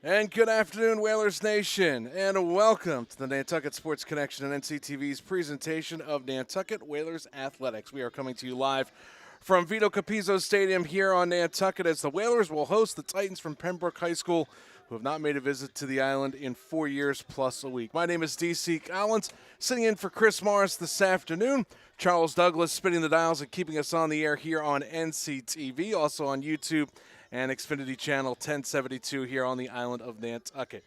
And good afternoon, Whalers Nation, and welcome to the Nantucket Sports Connection and NCTV's presentation of Nantucket Whalers Athletics. We are coming to you live from Vito Capizzo Stadium here on Nantucket as the Whalers will host the Titans from Pembroke High School, who have not made a visit to the island in 4 years plus a week. My name is DC Collins, sitting in for Chris Morris this afternoon. Charles Douglas spinning the dials and keeping us on the air here on NCTV, also on YouTube and Xfinity Channel 1072 here on the island of Nantucket.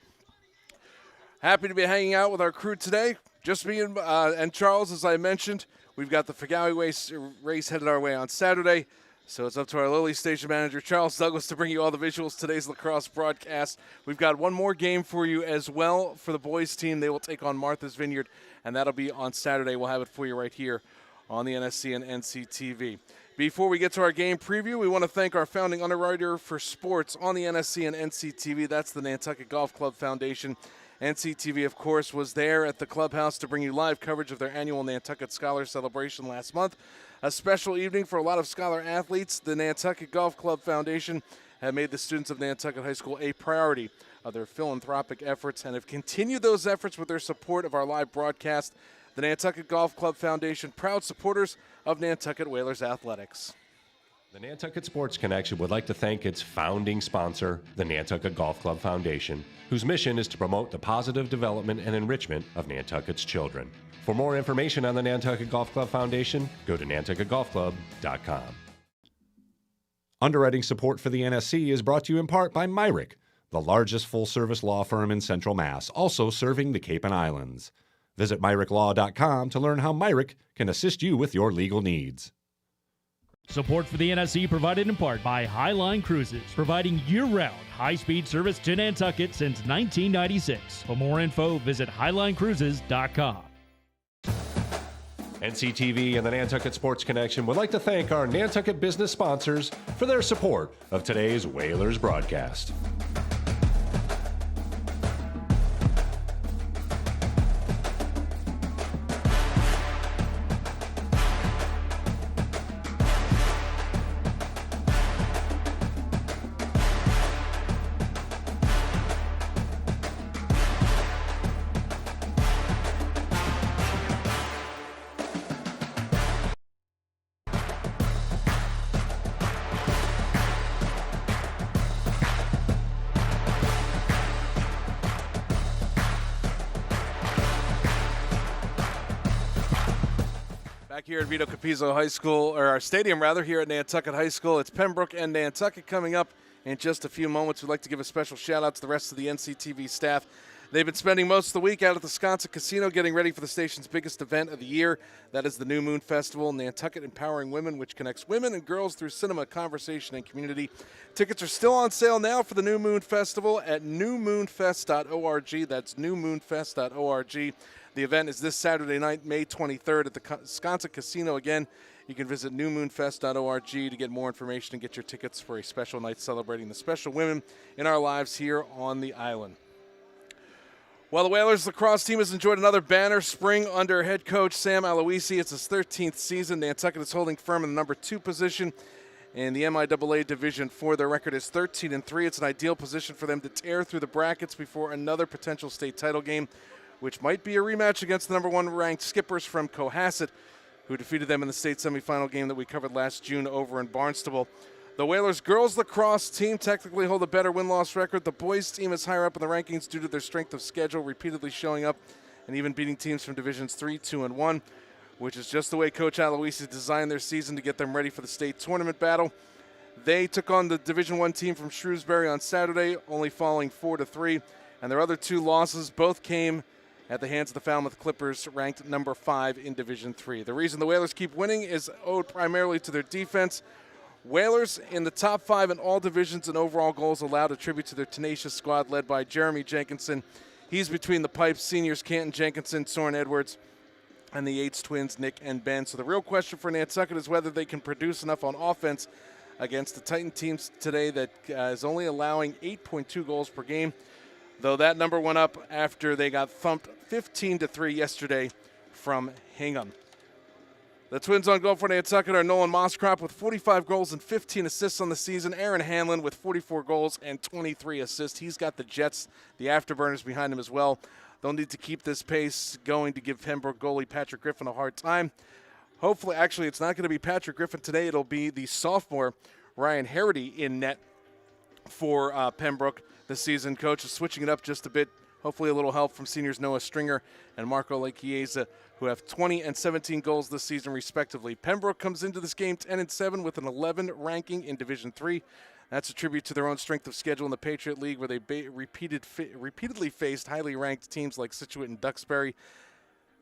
Happy to be hanging out with our crew today. Just me and Charles, as I mentioned. We've got the Fagawi race headed our way on Saturday, so it's up to our Lily station manager, Charles Douglas, to bring you all the visuals today's lacrosse broadcast. We've got one more game for you as well for the boys team. They will take on Martha's Vineyard, and that'll be on Saturday. We'll have it for you right here on the NSC and NCTV. Before we get to our game preview, we want to thank our founding underwriter for sports on the NSC and NCTV. That's the Nantucket Golf Club Foundation. NCTV, of course, was there at the clubhouse to bring you live coverage of their annual Nantucket Scholar Celebration last month. A special evening for a lot of scholar athletes. The Nantucket Golf Club Foundation have made the students of Nantucket High School a priority of their philanthropic efforts and have continued those efforts with their support of our live broadcast. The Nantucket Golf Club Foundation, proud supporters of Nantucket Whalers Athletics. The Nantucket Sports Connection would like to thank its founding sponsor, the Nantucket Golf Club Foundation, whose mission is to promote the positive development and enrichment of Nantucket's children. For more information on the Nantucket Golf Club Foundation, go to nantucketgolfclub.com. Underwriting support for the NSC is brought to you in part by Myrick, the largest full-service law firm in Central Mass, also serving the Cape and Islands. Visit MyrickLaw.com to learn how Myrick can assist you with your legal needs. Support for the NSC provided in part by Highline Cruises, providing year-round high-speed service to Nantucket since 1996. For more info, visit HighlineCruises.com. NCTV and the Nantucket Sports Connection would like to thank our Nantucket business sponsors for their support of today's Whalers broadcast. Here at Vito Capizzo High School, or our stadium rather, here at Nantucket High School. It's Pembroke and Nantucket coming up in just a few moments. We'd like to give a special shout out to the rest of the NCTV staff. They've been spending most of the week out at the Sconset Casino getting ready for the station's biggest event of the year. That is the New Moon Festival, Nantucket Empowering Women, which connects women and girls through cinema, conversation, and community. Tickets are still on sale now for the New Moon Festival at newmoonfest.org. That's newmoonfest.org. The event is this Saturday night, May 23rd at the Sconset Casino. Again, you can visit newmoonfest.org to get more information and get your tickets for a special night celebrating the special women in our lives here on the island. Well, the Whalers lacrosse team has enjoyed another banner spring under head coach Sam Aloisi. It's his 13th season. Nantucket is holding firm in the number 2 position in the MIAA Division 4. Their record is 13-3. It's an ideal position for them to tear through the brackets before another potential state title game, which might be a rematch against the number 1 ranked Skippers from Cohasset, who defeated them in the state semifinal game that we covered last June over in Barnstable. The Whalers girls lacrosse team technically hold a better win-loss record. The boys team is higher up in the rankings due to their strength of schedule, repeatedly showing up and even beating teams from Divisions 3, 2, and 1, which is just the way Coach Aloisi designed their season to get them ready for the state tournament battle. They took on the Division 1 team from Shrewsbury on Saturday, only falling 4-3, and their other 2 losses both came at the hands of the Falmouth Clippers, ranked number 5 in Division 3. The reason the Whalers keep winning is owed primarily to their defense. Whalers in the top 5 in all divisions and overall goals allowed, a tribute to their tenacious squad led by Jeremy Jenkinson. He's between the pipes, seniors Canton Jenkinson, Soren Edwards, and the Yates twins, Nick and Ben. So the real question for Nantucket is whether they can produce enough on offense against the Titan teams today that is only allowing 8.2 goals per game, though that number went up after they got thumped 15-3 yesterday from Hingham. The Twins on goal for Nantucket are Nolan Moscrop with 45 goals and 15 assists on the season. Aaron Hanlon with 44 goals and 23 assists. He's got the Jets, the afterburners behind him as well. They'll need to keep this pace going to give Pembroke goalie Patrick Griffin a hard time. Hopefully, actually, it's not going to be Patrick Griffin today. It'll be the sophomore Ryan Harity in net for Pembroke this season. Coach is switching it up just a bit. Hopefully a little help from seniors Noah Stringer and Marco Lechiesa, who have 20 and 17 goals this season, respectively. Pembroke comes into this game 10-7 with an 11 ranking in Division III. That's a tribute to their own strength of schedule in the Patriot League, where they repeatedly faced highly ranked teams like Scituate and Duxbury.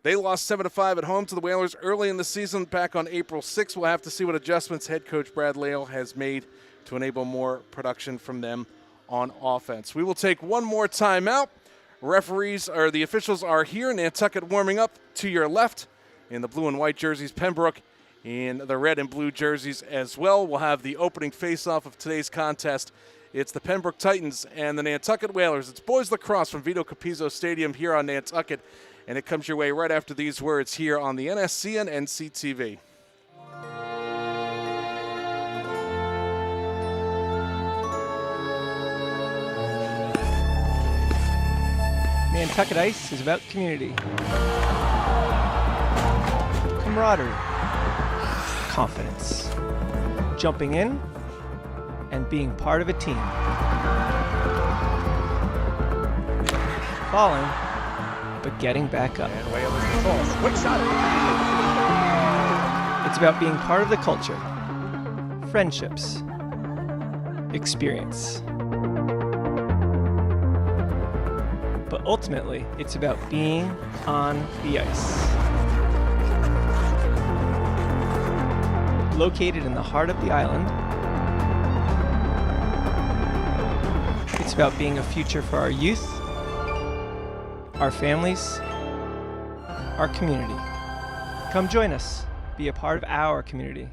They lost 7-5 at home to the Whalers early in the season, back on April 6th. We'll have to see what adjustments head coach Brad Lale has made to enable more production from them on offense. We will take one more timeout. The officials are here. Nantucket warming up to your left in the blue and white jerseys. Pembroke in the red and blue jerseys as well. We'll have the opening face-off of today's contest. It's the Pembroke Titans and the Nantucket Whalers. It's boys lacrosse from Vito Capizzo Stadium here on Nantucket, and it comes your way right after these words here on the NSC and NCTV. Nantucket Ice is about community, camaraderie, confidence, jumping in, and being part of a team. Falling, but getting back up. And Whalers control. Quick shot. It's about being part of the culture, friendships, experience. But ultimately, it's about being on the ice. Located in the heart of the island, it's about being a future for our youth, our families, our community. Come join us. Be a part of our community.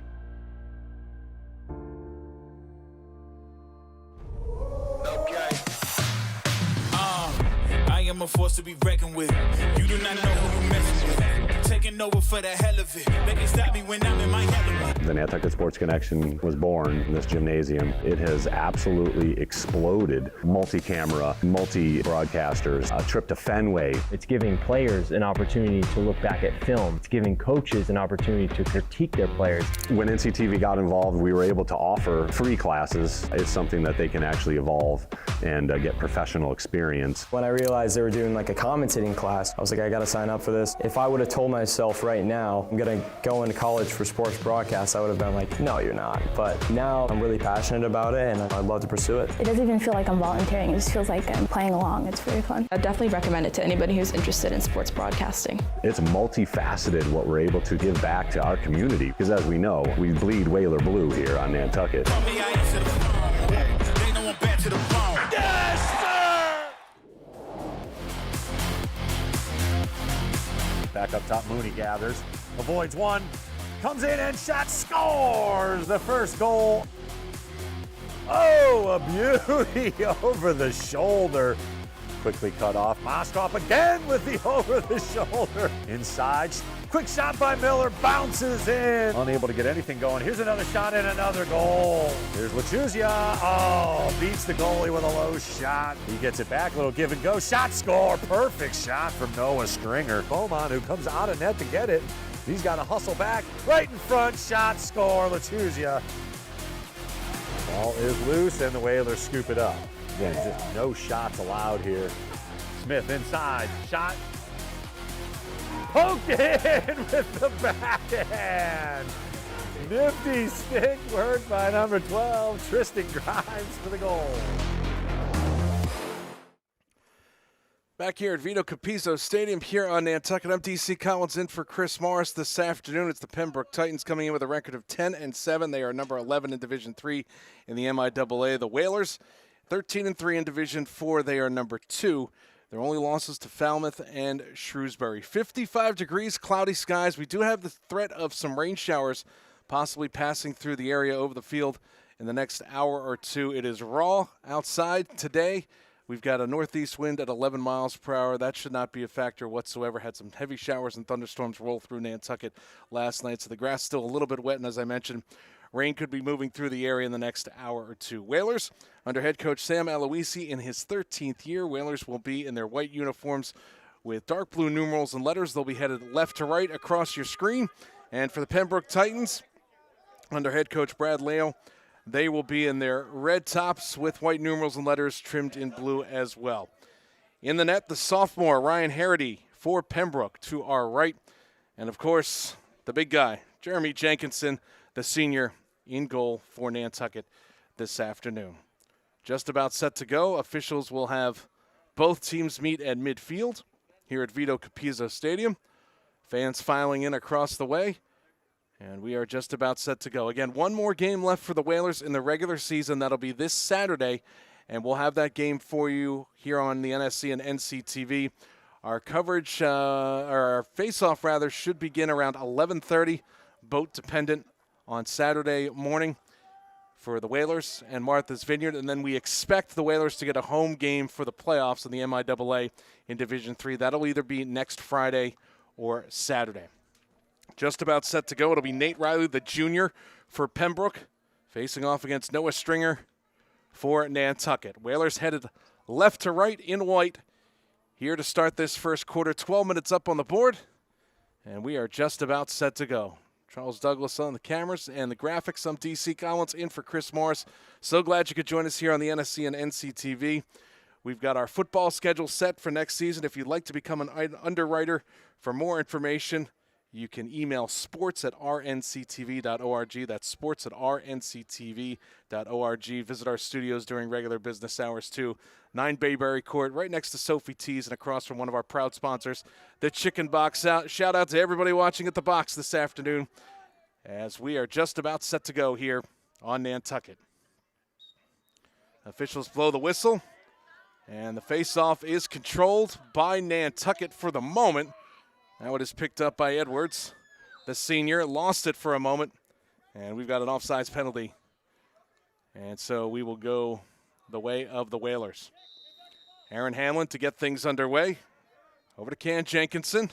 I am a force to be reckoned with. You do not know who you messing with. Taking over for the hell of it. They can stop me when I'm in my element. The Nantucket Sports Connection was born in this gymnasium. It has absolutely exploded. Multi-camera, multi-broadcasters, a trip to Fenway. It's giving players an opportunity to look back at film. It's giving coaches an opportunity to critique their players. When NCTV got involved, we were able to offer free classes. It's something that they can actually evolve and get professional experience. When I realized they were doing like a commentating class, I was like, I gotta sign up for this. If I would have told myself right now, I'm gonna go into college for sports broadcast, I would have been like, no, you're not. But now I'm really passionate about it and I'd love to pursue it. It doesn't even feel like I'm volunteering, it just feels like I'm playing along. It's very fun. I'd definitely recommend it to anybody who's interested in sports broadcasting. It's multifaceted what we're able to give back to our community, because as we know, we bleed Whaler blue here on Nantucket. Back up top, Mooney gathers, avoids one, comes in and shot, scores the first goal. Oh, a beauty over the shoulder. Quickly cut off. Mostrop again with the over the shoulder. Inside, quick shot by Miller, bounces in. Unable to get anything going. Here's another shot and another goal. Here's Lachuzia. Oh, beats the goalie with a low shot. He gets it back, little give and go. Shot, score. Perfect shot from Noah Stringer. Beaumont, who comes out of net to get it. He's got to hustle back. Right in front, shot, score. Lachuzia. Ball is loose and the Whalers scoop it up. Again, just no shots allowed here. Smith inside, shot. Poked in with the backhand. Nifty stick work by number 12, Tristan Grimes for the goal. Back here at Vito Capizzo Stadium here on Nantucket. I'm DC Collins in for Chris Morris this afternoon. It's the Pembroke Titans coming in with a record of 10-7. They are number 11 in Division III in the MIAA. The Whalers, 13-3 in Division IV. They are number 2. Their only losses to Falmouth and Shrewsbury. 55 degrees, cloudy skies. We do have the threat of some rain showers possibly passing through the area over the field in the next hour or two. It is raw outside today. We've got a northeast wind at 11 miles per hour. That should not be a factor whatsoever. Had some heavy showers and thunderstorms roll through Nantucket last night, so the grass still a little bit wet, and as I mentioned, rain could be moving through the area in the next hour or two. Whalers, under head coach Sam Aloisi in his 13th year. Whalers will be in their white uniforms with dark blue numerals and letters. They'll be headed left to right across your screen. And for the Pembroke Titans, under head coach Brad Leo, they will be in their red tops with white numerals and letters trimmed in blue as well. In the net, the sophomore Ryan Harity for Pembroke to our right. And, of course, the big guy, Jeremy Jenkinson, the senior, in goal for Nantucket this afternoon. Just about set to go. Officials will have both teams meet at midfield here at Vito Capizzo Stadium. Fans filing in across the way. And we are just about set to go. Again, one more game left for the Whalers in the regular season. That'll be this Saturday. And we'll have that game for you here on the NSC and NCTV. Our coverage, or our face-off rather, should begin around 11:30, boat dependent, on Saturday morning for the Whalers and Martha's Vineyard. And then we expect the Whalers to get a home game for the playoffs in the MIAA in Division III. That'll either be next Friday or Saturday. Just about set to go. It'll be Nate Riley, the junior, for Pembroke, facing off against Noah Stringer for Nantucket. Whalers headed left to right in white here to start this first quarter. 12 minutes up on the board, and we are just about set to go. Charles Douglas on the cameras and the graphics. I'm DC Collins in for Chris Morris. So glad you could join us here on the NSC and NCTV. We've got our football schedule set for next season. If you'd like to become an underwriter, for more information, you can email sports@rnctv.org. That's sports@rnctv.org. Visit our studios during regular business hours, too. 9 Bayberry Court, right next to Sophie Tees and across from one of our proud sponsors, the Chicken Box. Shout out to everybody watching at the box this afternoon as we are just about set to go here on Nantucket. Officials blow the whistle, and the face-off is controlled by Nantucket for the moment. Now it is picked up by Edwards. The senior lost it for a moment, and we've got an offsides penalty. And so we will go the way of the Whalers. Aaron Hamlin to get things underway. Over to Can Jenkinson.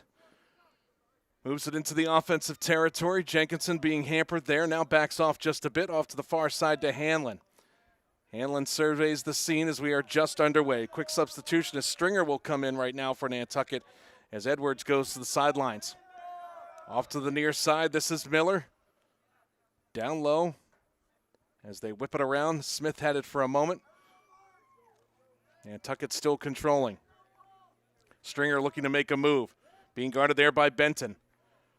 Moves it into the offensive territory. Jenkinson being hampered there. Now backs off just a bit, off to the far side to Hanlon. Hanlon surveys the scene as we are just underway. Quick substitution as Stringer will come in right now for Nantucket as Edwards goes to the sidelines. Off to the near side, this is Miller. Down low as they whip it around. Smith had it for a moment. Nantucket still controlling. Stringer looking to make a move. Being guarded there by Benton.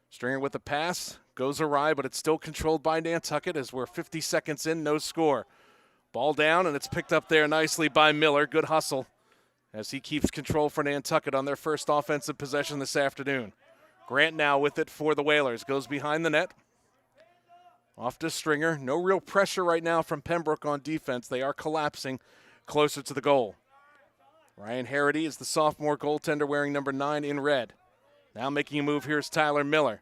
Stringer with the pass. Goes awry, but it's still controlled by Nantucket as we're 50 seconds in, no score. Ball down, and it's picked up there nicely by Miller. Good hustle as he keeps control for Nantucket on their first offensive possession this afternoon. Grant now with it for the Whalers. Goes behind the net. Off to Stringer. No real pressure right now from Pembroke on defense. They are collapsing closer to the goal. Ryan Harity is the sophomore goaltender wearing number 9 in red. Now making a move here is Tyler Miller.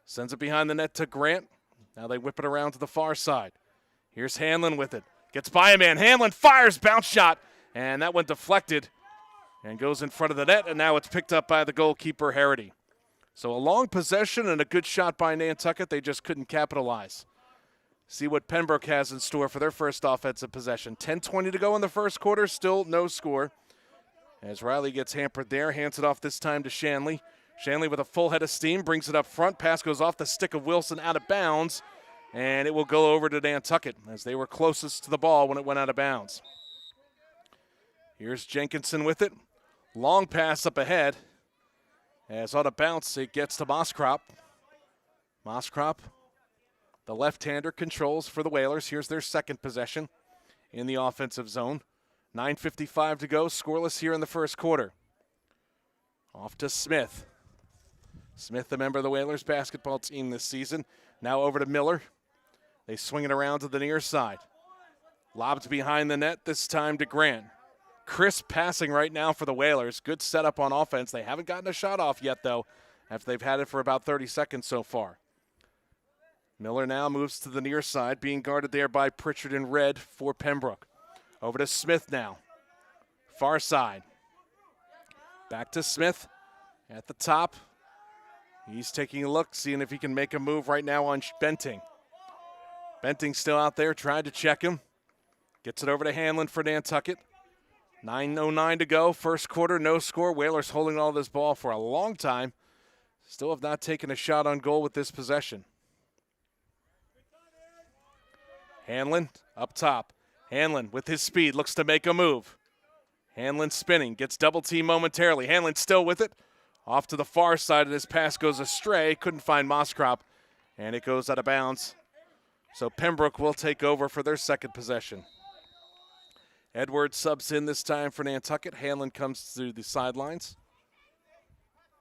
Sends it behind the net to Grant. Now they whip it around to the far side. Here's Hanlon with it. Gets by a man. Hanlon fires, bounce shot. And that one deflected and goes in front of the net, and now it's picked up by the goalkeeper, Harity. So a long possession and a good shot by Nantucket. They just couldn't capitalize. See what Pembroke has in store for their first offensive possession. 10:20 to go in the first quarter, still no score. As Riley gets hampered there, hands it off this time to Shanley. Shanley with a full head of steam, brings it up front. Pass goes off the stick of Wilson out of bounds, and it will go over to Nantucket as they were closest to the ball when it went out of bounds. Here's Jenkinson with it. Long pass up ahead. As on a bounce, it gets to Moskrop. Moskrop, the left-hander, controls for the Whalers. Here's their second possession in the offensive zone. 9:55 to go, scoreless here in the first quarter. Off to Smith. Smith, a member of the Whalers basketball team this season. Now over to Miller. They swing it around to the near side. Lobbed behind the net, this time to Grant. Crisp passing right now for the Whalers. Good setup on offense. They haven't gotten a shot off yet, though, after they've had it for about 30 seconds so far. Miller now moves to the near side, being guarded there by Pritchard in red for Pembroke. Over to Smith now. Far side. Back to Smith at the top. He's taking a look, seeing if he can make a move right now on Benting. Benting still out there, trying to check him. Gets it over to Hanlon for Nantucket. 9:09 to go, first quarter, no score. Whalers holding all this ball for a long time. Still have not taken a shot on goal with this possession. Hanlon up top. Hanlon with his speed looks to make a move. Hanlon spinning, gets double team momentarily. Hanlon still with it. Off to the far side, and his pass goes astray. Couldn't find Moskrop, and it goes out of bounds. So Pembroke will take over for their second possession. Edwards subs in this time for Nantucket. Hanlon comes to the sidelines.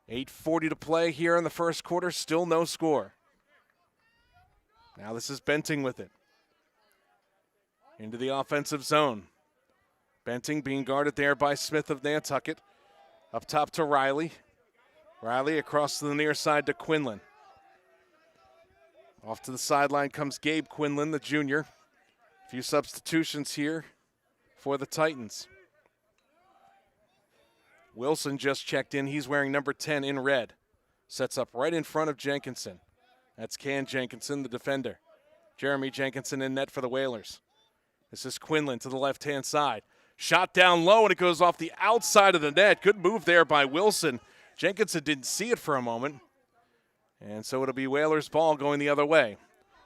8:40 to play here in the first quarter. Still no score. Now this is Benting with it. Into the offensive zone. Benting being guarded there by Smith of Nantucket. Up top to Riley. Riley across to the near side to Quinlan. Off to the sideline comes Gabe Quinlan, the junior. A few substitutions here for the Titans. Wilson just checked in. He's wearing number 10 in red. Sets up right in front of Jenkinson. That's Can Jenkinson, the defender. Jeremy Jenkinson in net for the Whalers. This is Quinlan to the left-hand side. Shot down low, and it goes off the outside of the net. Good move there by Wilson. Jenkinson didn't see it for a moment. And so it'll be Whalers ball going the other way.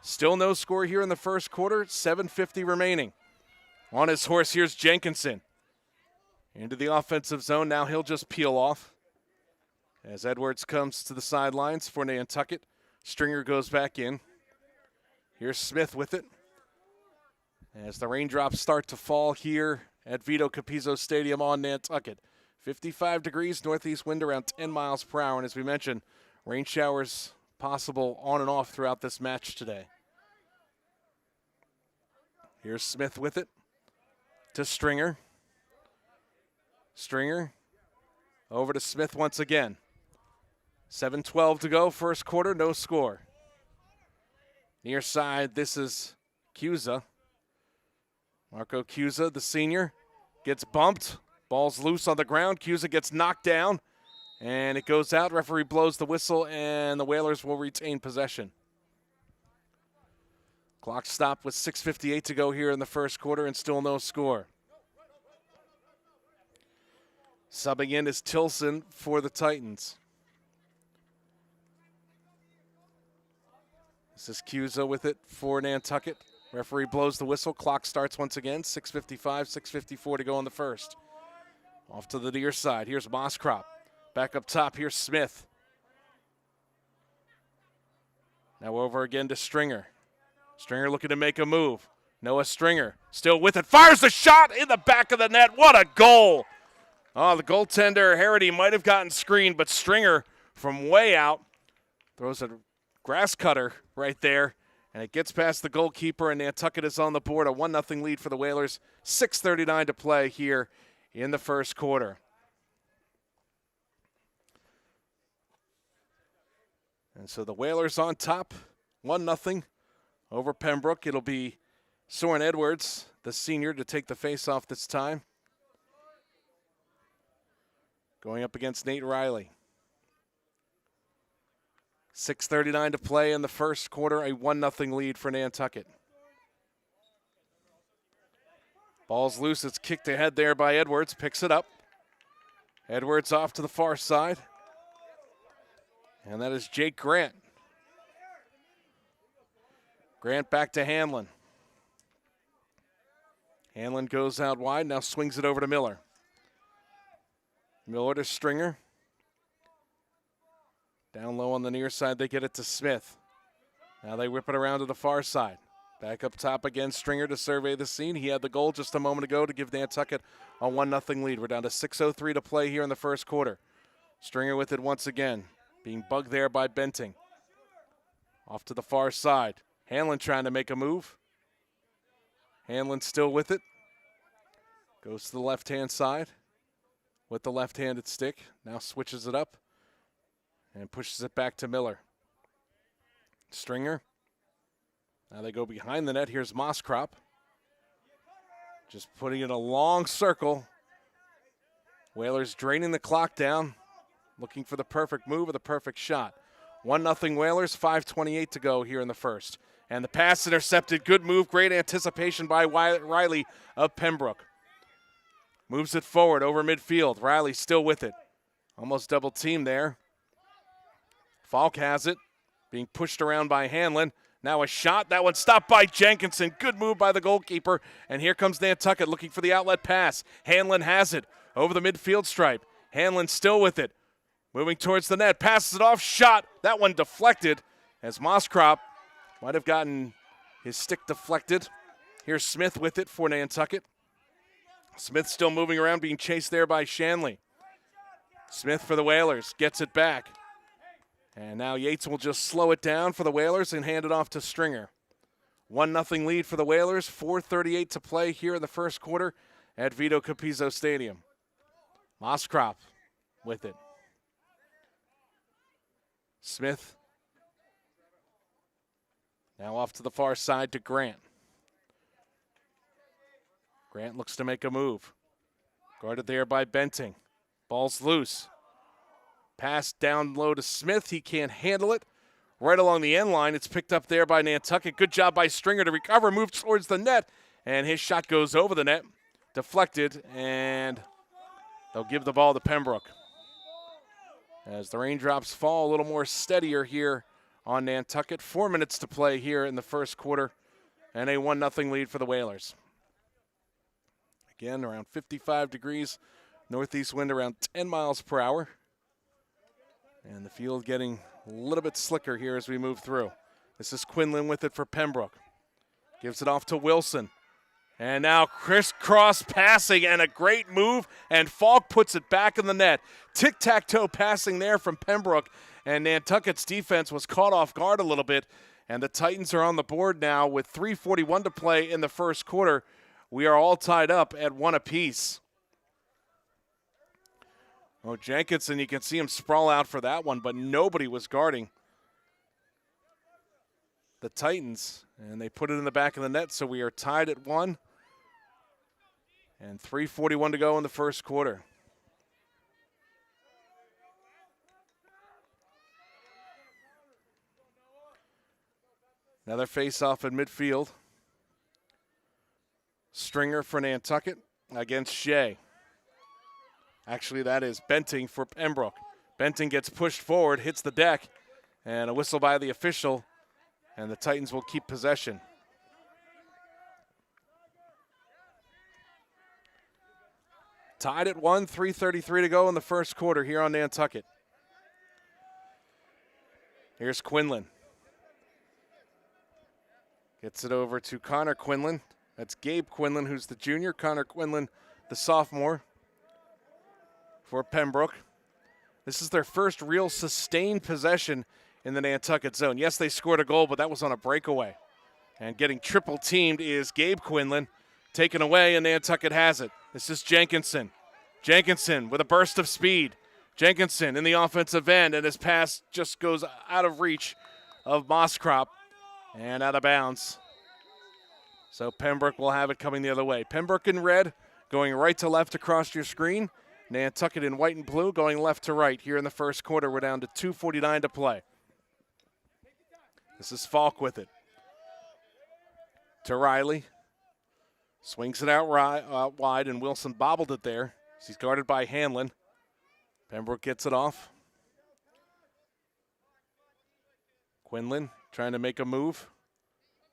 Still no score here in the first quarter. 7:50 remaining. On his horse, here's Jenkinson. Into the offensive zone. Now he'll just peel off. As Edwards comes to the sidelines for Nantucket. Stringer goes back in. Here's Smith with it. As the raindrops start to fall here at Vito Capizzo Stadium on Nantucket. 55 degrees, northeast wind around 10 miles per hour. And as we mentioned, rain showers possible on and off throughout this match today. Here's Smith with it to Stringer. Stringer over to Smith once again. 7:12 to go, first quarter, no score. Near side, this is Cusa. Marco Cusa, the senior, gets bumped. Ball's loose on the ground. Cusa gets knocked down, and it goes out. Referee blows the whistle, and the Whalers will retain possession. Clock stopped with 6:58 to go here in the first quarter, and still no score. Subbing in is Tilson for the Titans. This is Cusa with it for Nantucket. Referee blows the whistle. Clock starts once again. 6:55, 6:54 to go in the first. Off to the near side. Here's Moskrop. Back up top. Here's Smith. Now over again to Stringer. Stringer looking to make a move. Noah Stringer still with it. Fires the shot in the back of the net. What a goal. Oh, the goaltender, Harity, might have gotten screened, but Stringer from way out throws a grass cutter right there, and it gets past the goalkeeper, and Nantucket is on the board. A 1-0 lead for the Whalers. 6:39 to play here in the first quarter. And so the Whalers on top, 1-0 over Pembroke. It'll be Soren Edwards, the senior, to take the face-off this time. Going up against Nate Riley. 6:39 to play in the first quarter, a 1-0 lead for Nantucket. Ball's loose, it's kicked ahead there by Edwards, picks it up. Edwards off to the far side. And that is Jake Grant. Grant back to Hanlon. Hanlon goes out wide, now swings it over to Miller. Miller to Stringer. Down low on the near side, they get it to Smith. Now they whip it around to the far side. Back up top again, Stringer to survey the scene. He had the goal just a moment ago to give Nantucket a 1-0 lead. We're down to 6:03 to play here in the first quarter. Stringer with it once again, being bugged there by Benting. Off to the far side. Hanlon trying to make a move. Hanlon still with it. Goes to the left-hand side with the left-handed stick. Now switches it up and pushes it back to Miller. Stringer. Now they go behind the net. Here's Moskrop. Just putting in a long circle Whalers draining the clock down, looking for the perfect move or the perfect shot. 1-0 Whalers, 5:28 to go here in the first. And the pass intercepted. Good move, great anticipation by Riley of Pembroke. Moves it forward over midfield. Riley still with it. Almost double team there. Falk has it, being pushed around by Hanlon. Now a shot. That one stopped by Jenkinson. Good move by the goalkeeper. And here comes Nantucket looking for the outlet pass. Hanlon has it over the midfield stripe. Hanlon still with it. Moving towards the net. Passes it off. Shot. That one deflected as Moskrop might have gotten his stick deflected. Here's Smith with it for Nantucket. Smith still moving around, being chased there by Shanley. Smith for the Whalers. Gets it back. And now Yates will just slow it down for the Whalers and hand it off to Stringer. 1-0 lead for the Whalers. 4:38 to play here in the first quarter at Vito Capizzo Stadium. Moskrop with it. Smith now off to the far side to Grant. Grant looks to make a move. Guarded there by Benting. Ball's loose. Pass down low to Smith. He can't handle it. Right along the end line. It's picked up there by Nantucket. Good job by Stringer to recover. Move towards the net. And his shot goes over the net. Deflected. And they'll give the ball to Pembroke. As the raindrops fall, a little more steadier here on Nantucket. 4 minutes to play here in the first quarter. And a 1-0 lead for the Whalers. Again, around 55 degrees. Northeast wind around 10 miles per hour. And the field getting a little bit slicker here as we move through. This is Quinlan with it for Pembroke. Gives it off to Wilson. And now crisscross passing and a great move. And Falk puts it back in the net. Tic-tac-toe passing there from Pembroke. And Nantucket's defense was caught off guard a little bit. And the Titans are on the board now with 3:41 to play in the first quarter. We are all tied up at 1 apiece. Oh, Jenkinson, you can see him sprawl out for that one, but nobody was guarding the Titans. And they put it in the back of the net, so we are tied at 1. And 3:41 to go in the first quarter. Another face-off in midfield. Stringer for Nantucket against Shea. Actually, that is Benting for Pembroke. Benting gets pushed forward, hits the deck, and a whistle by the official, and the Titans will keep possession. Tied at 1, 3:33 to go in the first quarter here on Nantucket. Here's Quinlan. Gets it over to Connor Quinlan. That's Gabe Quinlan, who's the junior. Connor Quinlan, the sophomore for Pembroke. This is their first real sustained possession in the Nantucket zone. Yes, they scored a goal, but that was on a breakaway. And getting triple teamed is Gabe Quinlan. Taken away, and Nantucket has it. This is Jenkinson. Jenkinson with a burst of speed. Jenkinson in the offensive end, and his pass just goes out of reach of Moskrop and out of bounds. So Pembroke will have it coming the other way. Pembroke in red, going right to left across your screen. Nantucket in white and blue, going left to right. Here in the first quarter, we're down to 2:49 to play. This is Falk with it. To Riley. Swings it out wide, and Wilson bobbled it there. He's guarded by Hanlon. Pembroke gets it off. Quinlan trying to make a move.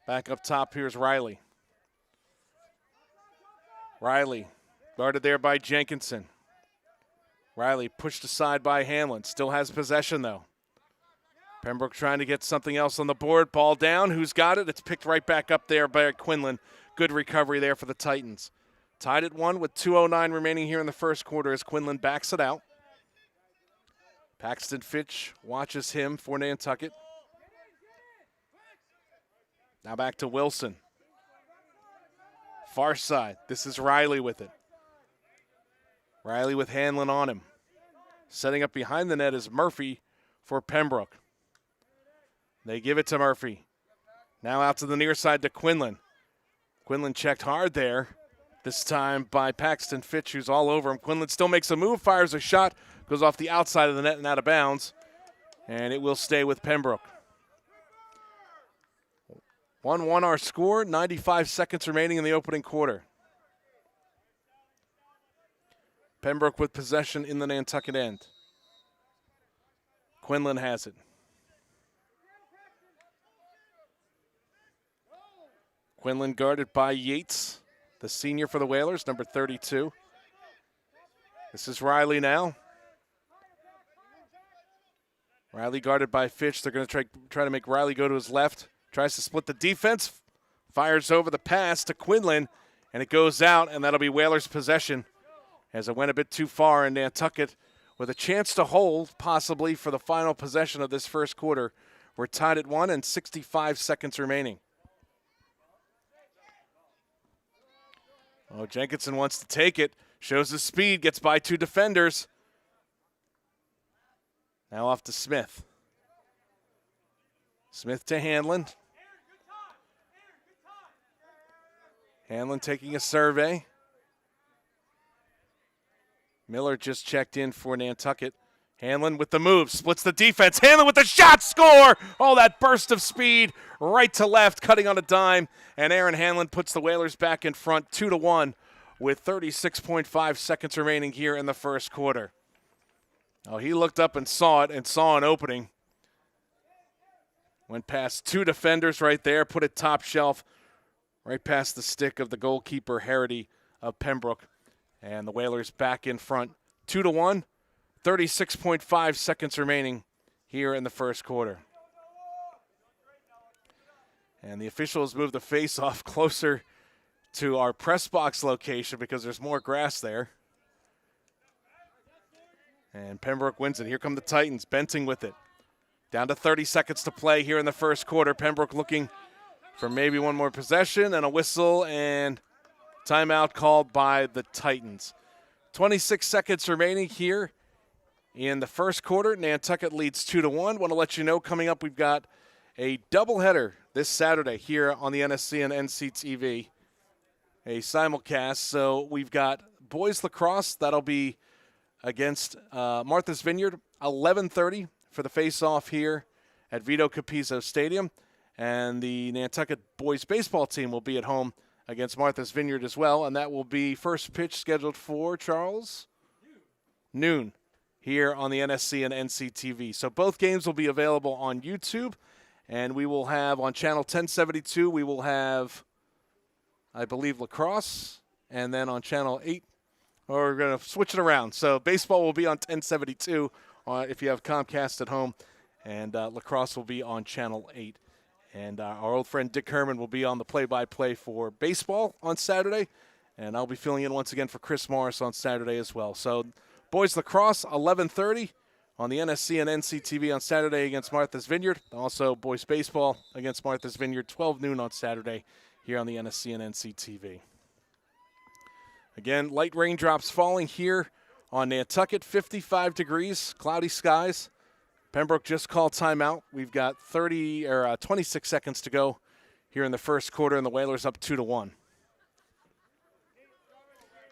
Back up top, here's Riley. Riley guarded there by Jenkinson. Riley pushed aside by Hanlon. Still has possession, though. Pembroke trying to get something else on the board. Ball down. Who's got it? It's picked right back up there by Quinlan. Good recovery there for the Titans. Tied at 1 with 2:09 remaining here in the first quarter as Quinlan backs it out. Paxton Fitch watches him for Nantucket. Now back to Wilson. Far side. This is Riley with it. Riley with Hanlon on him. Setting up behind the net is Murphy for Pembroke. They give it to Murphy. Now out to the near side to Quinlan. Quinlan checked hard there. This time by Paxton Fitch, who's all over him. Quinlan still makes a move, fires a shot, goes off the outside of the net and out of bounds, and it will stay with Pembroke. 1-1 our score, 95 seconds remaining in the opening quarter. Pembroke with possession in the Nantucket end. Quinlan has it. Quinlan guarded by Yates, the senior for the Whalers, number 32. This is Riley now. Riley guarded by Fitch. They're going to try to make Riley go to his left. Tries to split the defense. Fires over the pass to Quinlan, and it goes out, and that'll be Whalers' possession as it went a bit too far, and Nantucket with a chance to hold possibly for the final possession of this first quarter. We're tied at 1 and 65 seconds remaining. Oh, Jenkinson wants to take it. Shows his speed, gets by 2 defenders. Now off to Smith. Smith to Hanlon. Hanlon taking a survey. Miller just checked in for Nantucket. Hanlon with the move, splits the defense. Hanlon with the shot, score! Oh, that burst of speed, right to left, cutting on a dime. And Aaron Hanlon puts the Whalers back in front, 2-1, with 36.5 seconds remaining here in the first quarter. Oh, he looked up and saw it, and saw an opening. Went past 2 defenders right there, put it top shelf, right past the stick of the goalkeeper, Harity of Pembroke. And the Whalers back in front, 2-1, 36.5 seconds remaining here in the first quarter. And the officials moved the face-off closer to our press box location because there's more grass there. And Pembroke wins it. Here come the Titans, Benting with it. Down to 30 seconds to play here in the first quarter. Pembroke looking for maybe one more possession and a whistle, and timeout called by the Titans. 26 seconds remaining here in the first quarter. Nantucket leads 2-1. Want to let you know, coming up, we've got a doubleheader this Saturday here on the NSC and NCTV, a simulcast. So we've got boys lacrosse. That'll be against Martha's Vineyard, 11:30 for the face-off here at Vito Capizzo Stadium. And the Nantucket boys baseball team will be at home against Martha's Vineyard as well, and that will be first pitch scheduled for, Charles? Noon here on the NSC and NCTV. So both games will be available on YouTube, and we will have on channel 1072, we will have, I believe, lacrosse, and then on channel 8, or we're going to switch it around. So baseball will be on 1072 if you have Comcast at home, and lacrosse will be on channel 8. And our old friend Dick Herman will be on the play-by-play for baseball on Saturday. And I'll be filling in once again for Chris Morris on Saturday as well. So boys lacrosse, 11:30 on the NSC and NCTV on Saturday against Martha's Vineyard. Also boys baseball against Martha's Vineyard, 12 noon on Saturday here on the NSC and NCTV. Again, light raindrops falling here on Nantucket, 55 degrees, cloudy skies. Pembroke just called timeout. We've got 26 seconds to go here in the first quarter, and the Whalers up 2-1.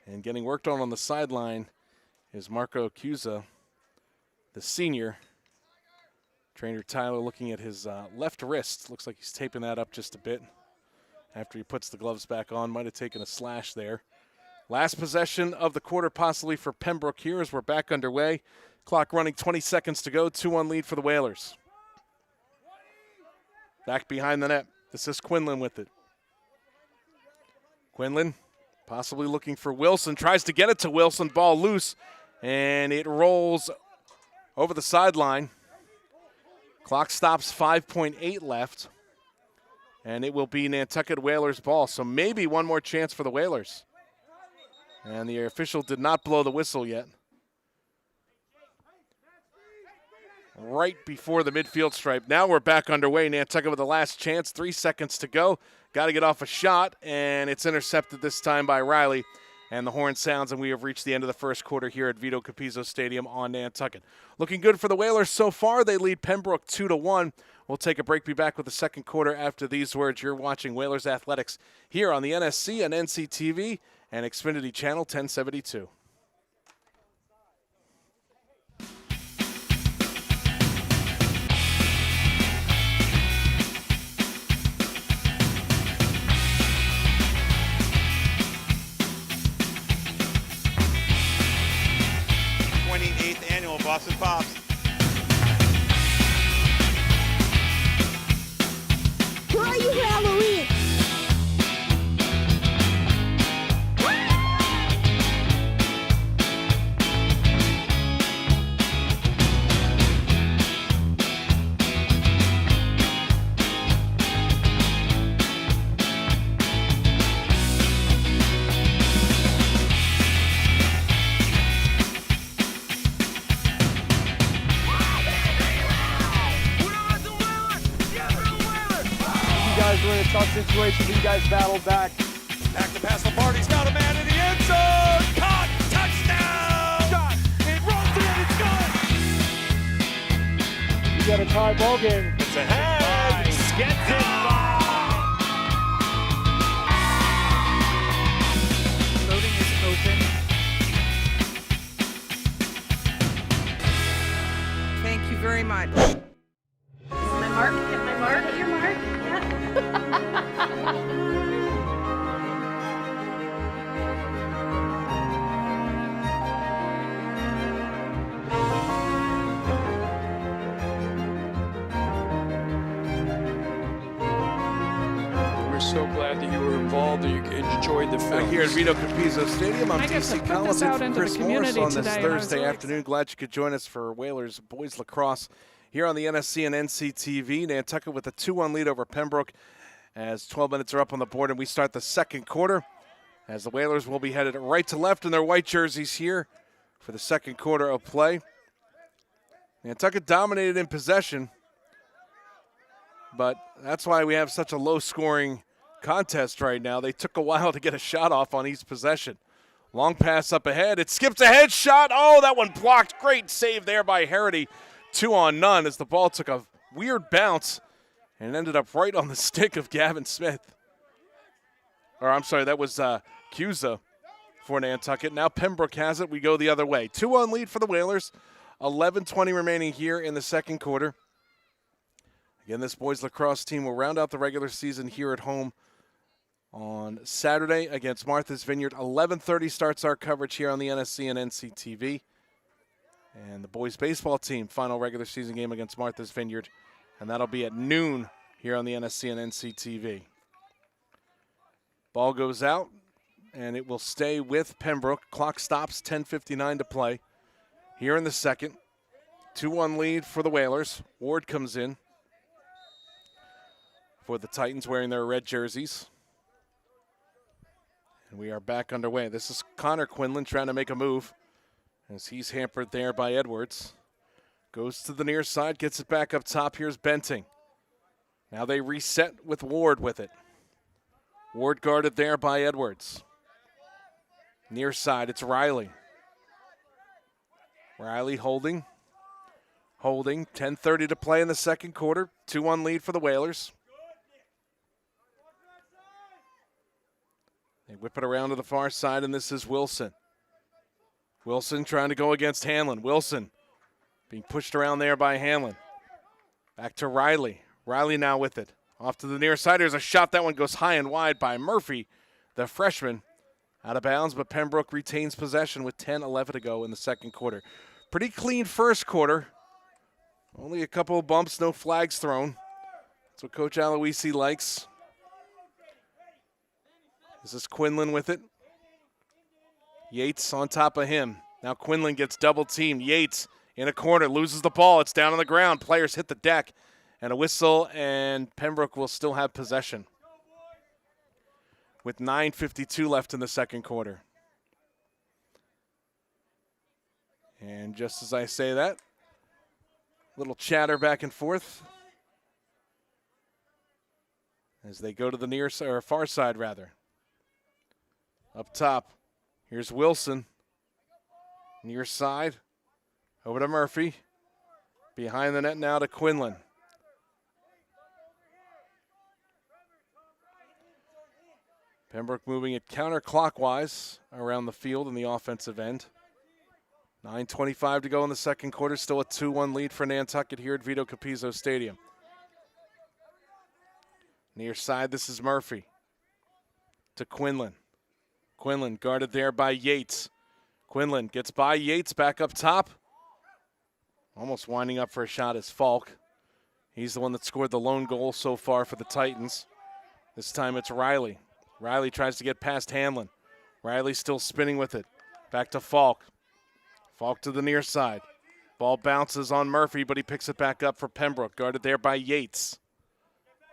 And getting worked on the sideline is Marco Cusa, the senior. Trainer Tyler looking at his left wrist. Looks like he's taping that up just a bit after he puts the gloves back on. Might have taken a slash there. Last possession of the quarter possibly for Pembroke here as we're back underway. Clock running, 20 seconds to go, 2-1 lead for the Whalers. Back behind the net. This is Quinlan with it. Quinlan possibly looking for Wilson. Tries to get it to Wilson. Ball loose. And it rolls over the sideline. Clock stops, 5.8 left. And it will be Nantucket Whalers ball. So maybe one more chance for the Whalers. And the official did not blow the whistle yet. Right before the midfield stripe. Now we're back underway. Nantucket with the last chance. 3 seconds to go. Got to get off a shot, and it's intercepted this time by Riley. And the horn sounds, and we have reached the end of the first quarter here at Vito Capizzo Stadium on Nantucket. Looking good for the Whalers so far. They lead Pembroke 2-1. We'll take a break. Be back with the second quarter after these words. You're watching Whalers Athletics here on the NSC and NCTV. and Xfinity Channel 1072. Annual Boston Pops. Who are you for Halloween? We're in a tough situation, but you guys battled back. Back to pass Lombardi's got a man in the end zone. Caught, touchdown! Shot, it runs in, it's good. You got a tie ball game. It's ahead. Gets it. Loading is open. Thank you very much. My mark, get my mark, get your mark. We're so glad that you were involved, that you enjoyed the film. Back here at Vito Capizzo Stadium, I'm I get to DC put Collins this out in into for Chris the Morris community on this today, and I was Thursday really afternoon. Glad you could join us for Whalers Boys Lacrosse here on the NSC and NCTV. Nantucket with a 2-1 lead over Pembroke as 12 minutes are up on the board, and we start the second quarter as the Whalers will be headed right to left in their white jerseys here for the second quarter of play. Nantucket dominated in possession, but that's why we have such a low-scoring contest right now. They took a while to get a shot off on each possession. Long pass up ahead. It skips a head shot. Oh, that one blocked. Great save there by Harity. 2-on-none as the ball took a weird bounce and ended up right on the stick of Gavin Smith. Or I'm sorry, that was Cusa for Nantucket. Now Pembroke has it. We go the other way. 2-1 lead for the Whalers. 11:20 remaining here in the second quarter. Again, this boys lacrosse team will round out the regular season here at home on Saturday against Martha's Vineyard. 11:30 starts our coverage here on the NSC and NCTV. And the boys baseball team, final regular season game against Martha's Vineyard. And that'll be at noon here on the NSC and NCTV. Ball goes out, and it will stay with Pembroke. Clock stops, 10:59 to play here in the second. 2-1 lead for the Whalers. Ward comes in for the Titans wearing their red jerseys. And we are back underway. This is Connor Quinlan trying to make a move as he's hampered there by Edwards. Goes to the near side, gets it back up top. Here's Benting. Now they reset with Ward with it. Ward guarded there by Edwards. Near side, it's Riley. Riley holding. 10:30 to play in the second quarter. 2-1 lead for the Whalers. They whip it around to the far side, and this is Wilson. Wilson trying to go against Hanlon. Wilson being pushed around there by Hanlon. Back to Riley. Riley now with it. Off to the near side. There's a shot. That one goes high and wide by Murphy, the freshman. Out of bounds, but Pembroke retains possession with 10:11 to go in the second quarter. Pretty clean first quarter. Only a couple of bumps, no flags thrown. That's what Coach Aloisi likes. This is Quinlan with it. Yates on top of him. Now Quinlan gets double teamed. Yates in a corner, loses the ball. It's down on the ground. Players hit the deck. And a whistle, and Pembroke will still have possession with 9:52 left in the second quarter. And just as I say that, little chatter back and forth as they go to the near side, or far side rather. Up top, here's Wilson. Near side, over to Murphy. Behind the net now to Quinlan. Pembroke moving it counterclockwise around the field in the offensive end. 9:25 to go in the second quarter. Still a 2-1 lead for Nantucket here at Vito Capizzo Stadium. Near side, this is Murphy to Quinlan. Quinlan guarded there by Yates. Quinlan gets by Yates, back up top. Almost winding up for a shot is Falk. He's the one that scored the lone goal so far for the Titans. This time it's Riley. Riley tries to get past Hanlon. Riley still spinning with it. Back to Falk. Falk to the near side. Ball bounces on Murphy, but he picks it back up for Pembroke. Guarded there by Yates.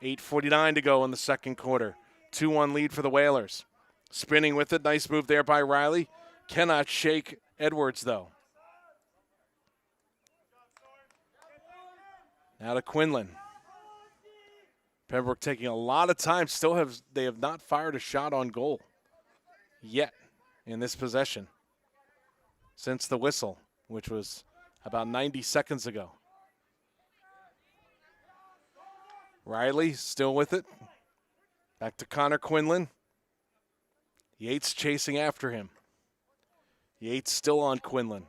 8:49 to go in the second quarter. 2-1 lead for the Whalers. Spinning with it. Nice move there by Riley. Cannot shake Edwards, though. Now to Quinlan. Pembroke taking a lot of time. They have not fired a shot on goal yet in this possession since the whistle, which was about 90 seconds ago. Riley still with it. Back to Connor Quinlan. Yates chasing after him. Yates still on Quinlan.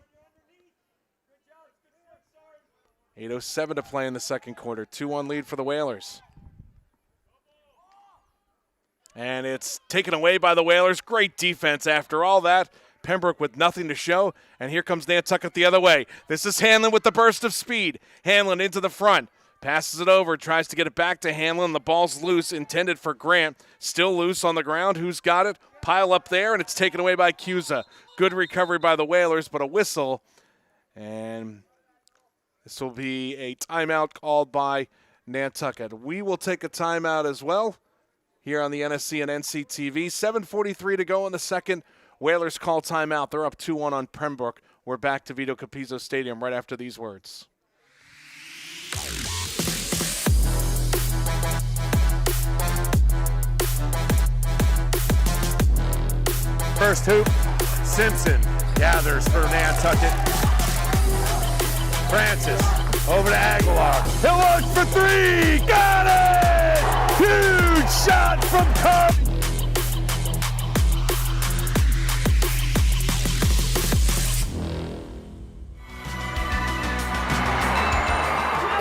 8:07 to play in the second quarter. 2-1 lead for the Whalers. And it's taken away by the Whalers. Great defense after all that. Pembroke with nothing to show. And here comes Nantucket the other way. This is Hanlon with the burst of speed. Hanlon into the front. Passes it over. Tries to get it back to Hanlon. The ball's loose. Intended for Grant. Still loose on the ground. Who's got it? Pile up there. And it's taken away by Cusa. Good recovery by the Whalers, but a whistle. And this will be a timeout called by Nantucket. We will take a timeout as well here on the NSC and NCTV. 7:43 to go in the second. Whalers call timeout. They're up 2-1 on Pembroke. We're back to Vito Capizzo Stadium right after these words. First hoop, Simpson gathers for Nantucket. Francis over to Aguilar. He'll look for three. Got it! Huge shot from Cup.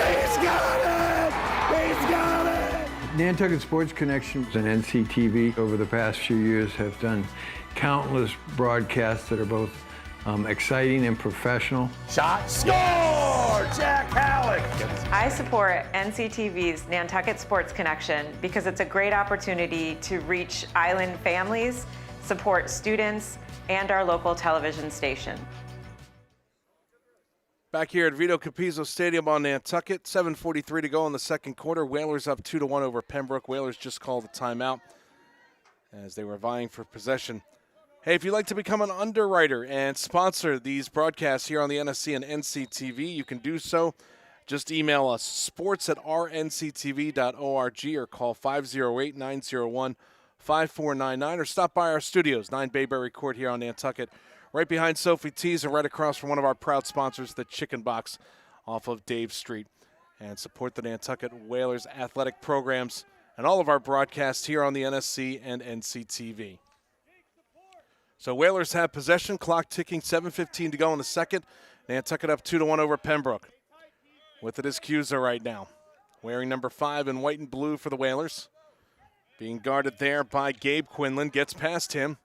He's got it! He's got it! Nantucket Sports Connection and NCTV over the past few years have done countless broadcasts that are both exciting and professional. Shot, score! Jack Halleck! I support NCTV's Nantucket Sports Connection because it's a great opportunity to reach island families, support students, and our local television station. Back here at Vito Capizzo Stadium on Nantucket, 7:43 to go in the second quarter. Whalers up 2-1 over Pembroke. Whalers just called a timeout as they were vying for possession. Hey, if you'd like to become an underwriter and sponsor these broadcasts here on the NSC and NCTV, you can do so. Just email us, sports@rnctv.org, or call 508-901-5499, or stop by our studios, 9 Bayberry Court here on Nantucket, right behind Sophie T's and right across from one of our proud sponsors, the Chicken Box off of Dave Street. And support the Nantucket Whalers athletic programs and all of our broadcasts here on the NSC and NCTV. So Whalers have possession, clock ticking, 7:15 to go in the second. Nantucket up 2-1 over Pembroke. With it is Cusa right now, wearing number 5 in white and blue for the Whalers. Being guarded there by Gabe Quinlan, gets past him.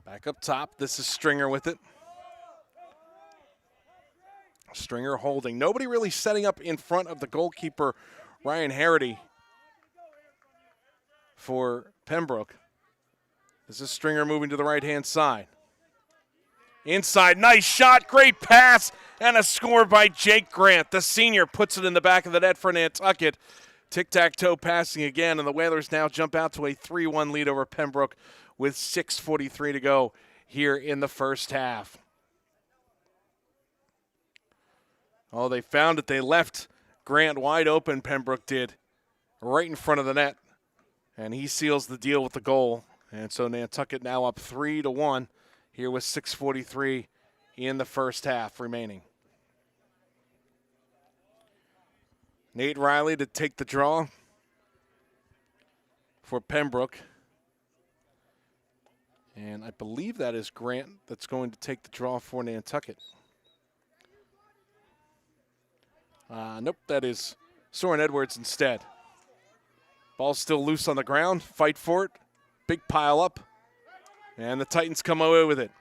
Back up top, this is Stringer with it. Stringer holding. Nobody really setting up in front of the goalkeeper, Ryan Harity, for Pembroke. This is Stringer moving to the right-hand side. Inside, nice shot, great pass, and a score by Jake Grant. The senior puts it in the back of the net for Nantucket. Tic-tac-toe passing again, and the Whalers now jump out to a 3-1 lead over Pembroke with 6:43 to go here in the first half. Oh, they found it. They left Grant wide open, Pembroke did, right in front of the net, and he seals the deal with the goal. And so Nantucket now up 3-1 here with 6:43 in the first half remaining. Nate Riley to take the draw for Pembroke. And I believe that is Grant that's going to take the draw for Nantucket. Nope, that is Soren Edwards instead. Ball's still loose on the ground. Fight for it. Big pile up. And the Titans come away with it.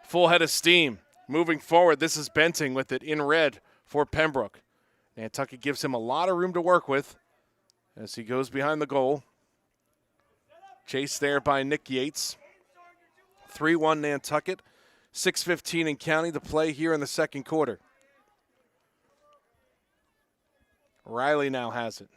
Full head of steam. Moving forward, this is Benting with it in red for Pembroke. Nantucket gives him a lot of room to work with as he goes behind the goal. Chased there by Nick Yates. 3-1 Nantucket. 6:15 in county to play here in the second quarter. Riley now has it.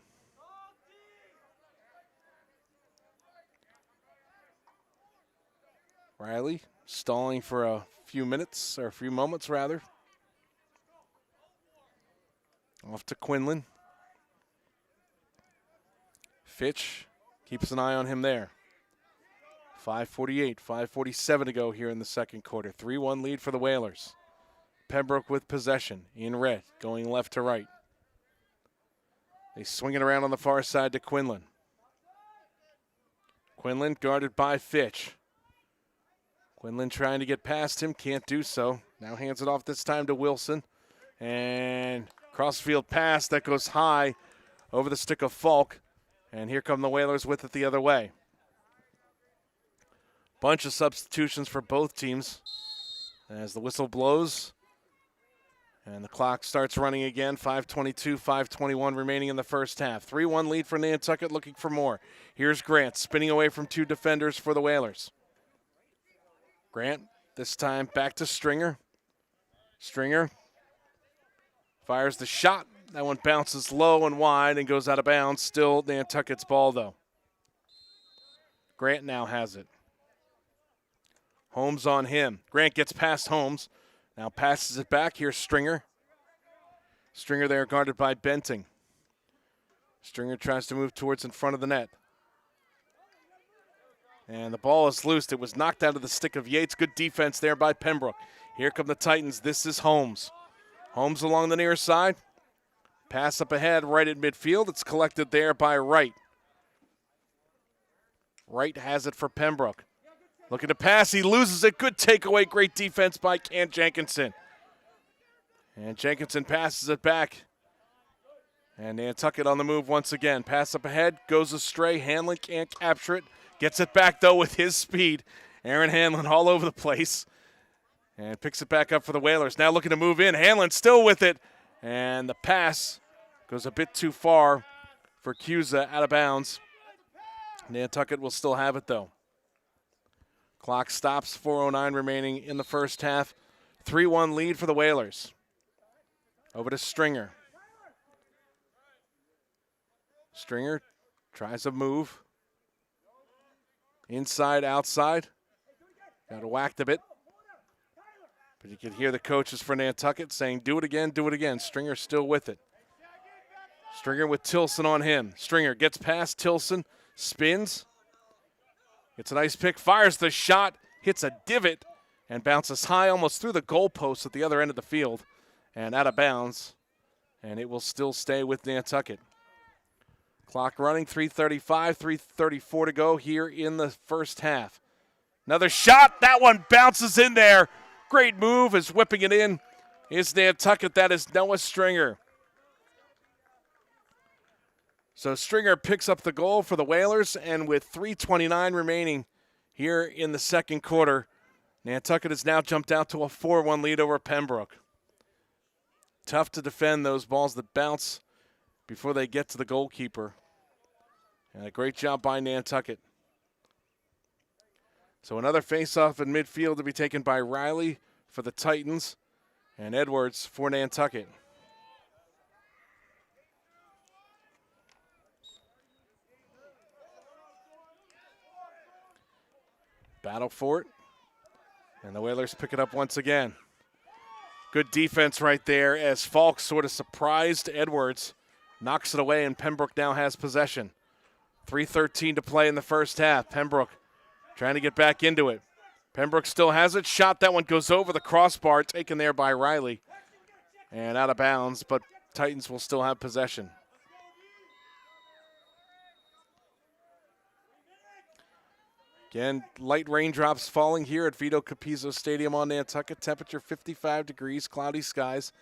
Riley stalling for a few minutes, or a few moments rather. Off to Quinlan. Fitch keeps an eye on him there. 5:48, 5:47 to go here in the second quarter. 3-1 lead for the Whalers. Pembroke with possession in red, going left to right. They swing it around on the far side to Quinlan. Quinlan guarded by Fitch. Quinlan trying to get past him, can't do so. Now hands it off this time to Wilson. And crossfield pass that goes high over the stick of Falk. And here come the Whalers with it the other way. Bunch of substitutions for both teams as the whistle blows. And the clock starts running again. 5:22, 5:21 remaining in the first half. 3-1 lead for Nantucket, looking for more. Here's Grant spinning away from two defenders for the Whalers. Grant, this time back to Stringer. Stringer fires the shot. That one bounces low and wide and goes out of bounds. Still Nantucket's ball, though. Grant now has it. Holmes on him. Grant gets past Holmes. Now passes it back. Here's Stringer. Stringer there guarded by Benting. Stringer tries to move towards in front of the net. And the ball is loose. It was knocked out of the stick of Yates. Good defense there by Pembroke. Here come the Titans. This is Holmes. Holmes along the near side. Pass up ahead right at midfield. It's collected there by Wright. Wright has it for Pembroke. Looking to pass. He loses it. Good takeaway. Great defense by Kent Jenkinson. And Jenkinson passes it back. And Nantucket on the move once again. Pass up ahead. Goes astray. Hanlon can't capture it. Gets it back, though, with his speed. Aaron Hanlon all over the place. And picks it back up for the Whalers. Now looking to move in. Hanlon still with it. And the pass goes a bit too far for Cusa, out of bounds. Nantucket will still have it, though. Clock stops, 4:09 remaining in the first half. 3-1 lead for the Whalers. Over to Stringer. Stringer tries a move. Inside, outside. Got whacked a bit. But you can hear the coaches for Nantucket saying, do it again, do it again. Stringer still with it. Stringer with Tilson on him. Stringer gets past Tilson, spins. It's a nice pick, fires the shot, hits a divot, and bounces high almost through the goalpost at the other end of the field and out of bounds. And it will still stay with Nantucket. Clock running, 3:35, 3:34 to go here in the first half. Another shot, that one bounces in there. Great move is whipping it in. Is Nantucket, that is Noah Stringer. So Stringer picks up the goal for the Whalers, and with 3:29 remaining here in the second quarter, Nantucket has now jumped out to a 4-1 lead over Pembroke. Tough to defend those balls that bounce before they get to the goalkeeper. And a great job by Nantucket. So another face-off in midfield to be taken by Riley for the Titans and Edwards for Nantucket. Battle for it. And the Whalers pick it up once again. Good defense right there as Falk sort of surprised Edwards. Knocks it away, and Pembroke now has possession. 3:13 to play in the first half. Pembroke trying to get back into it. Pembroke still has it. Shot, that one goes over the crossbar, taken there by Riley. And out of bounds, but Titans will still have possession. Again, light raindrops falling here at Vito Capizzo Stadium on Nantucket. Temperature 55 degrees, cloudy skies,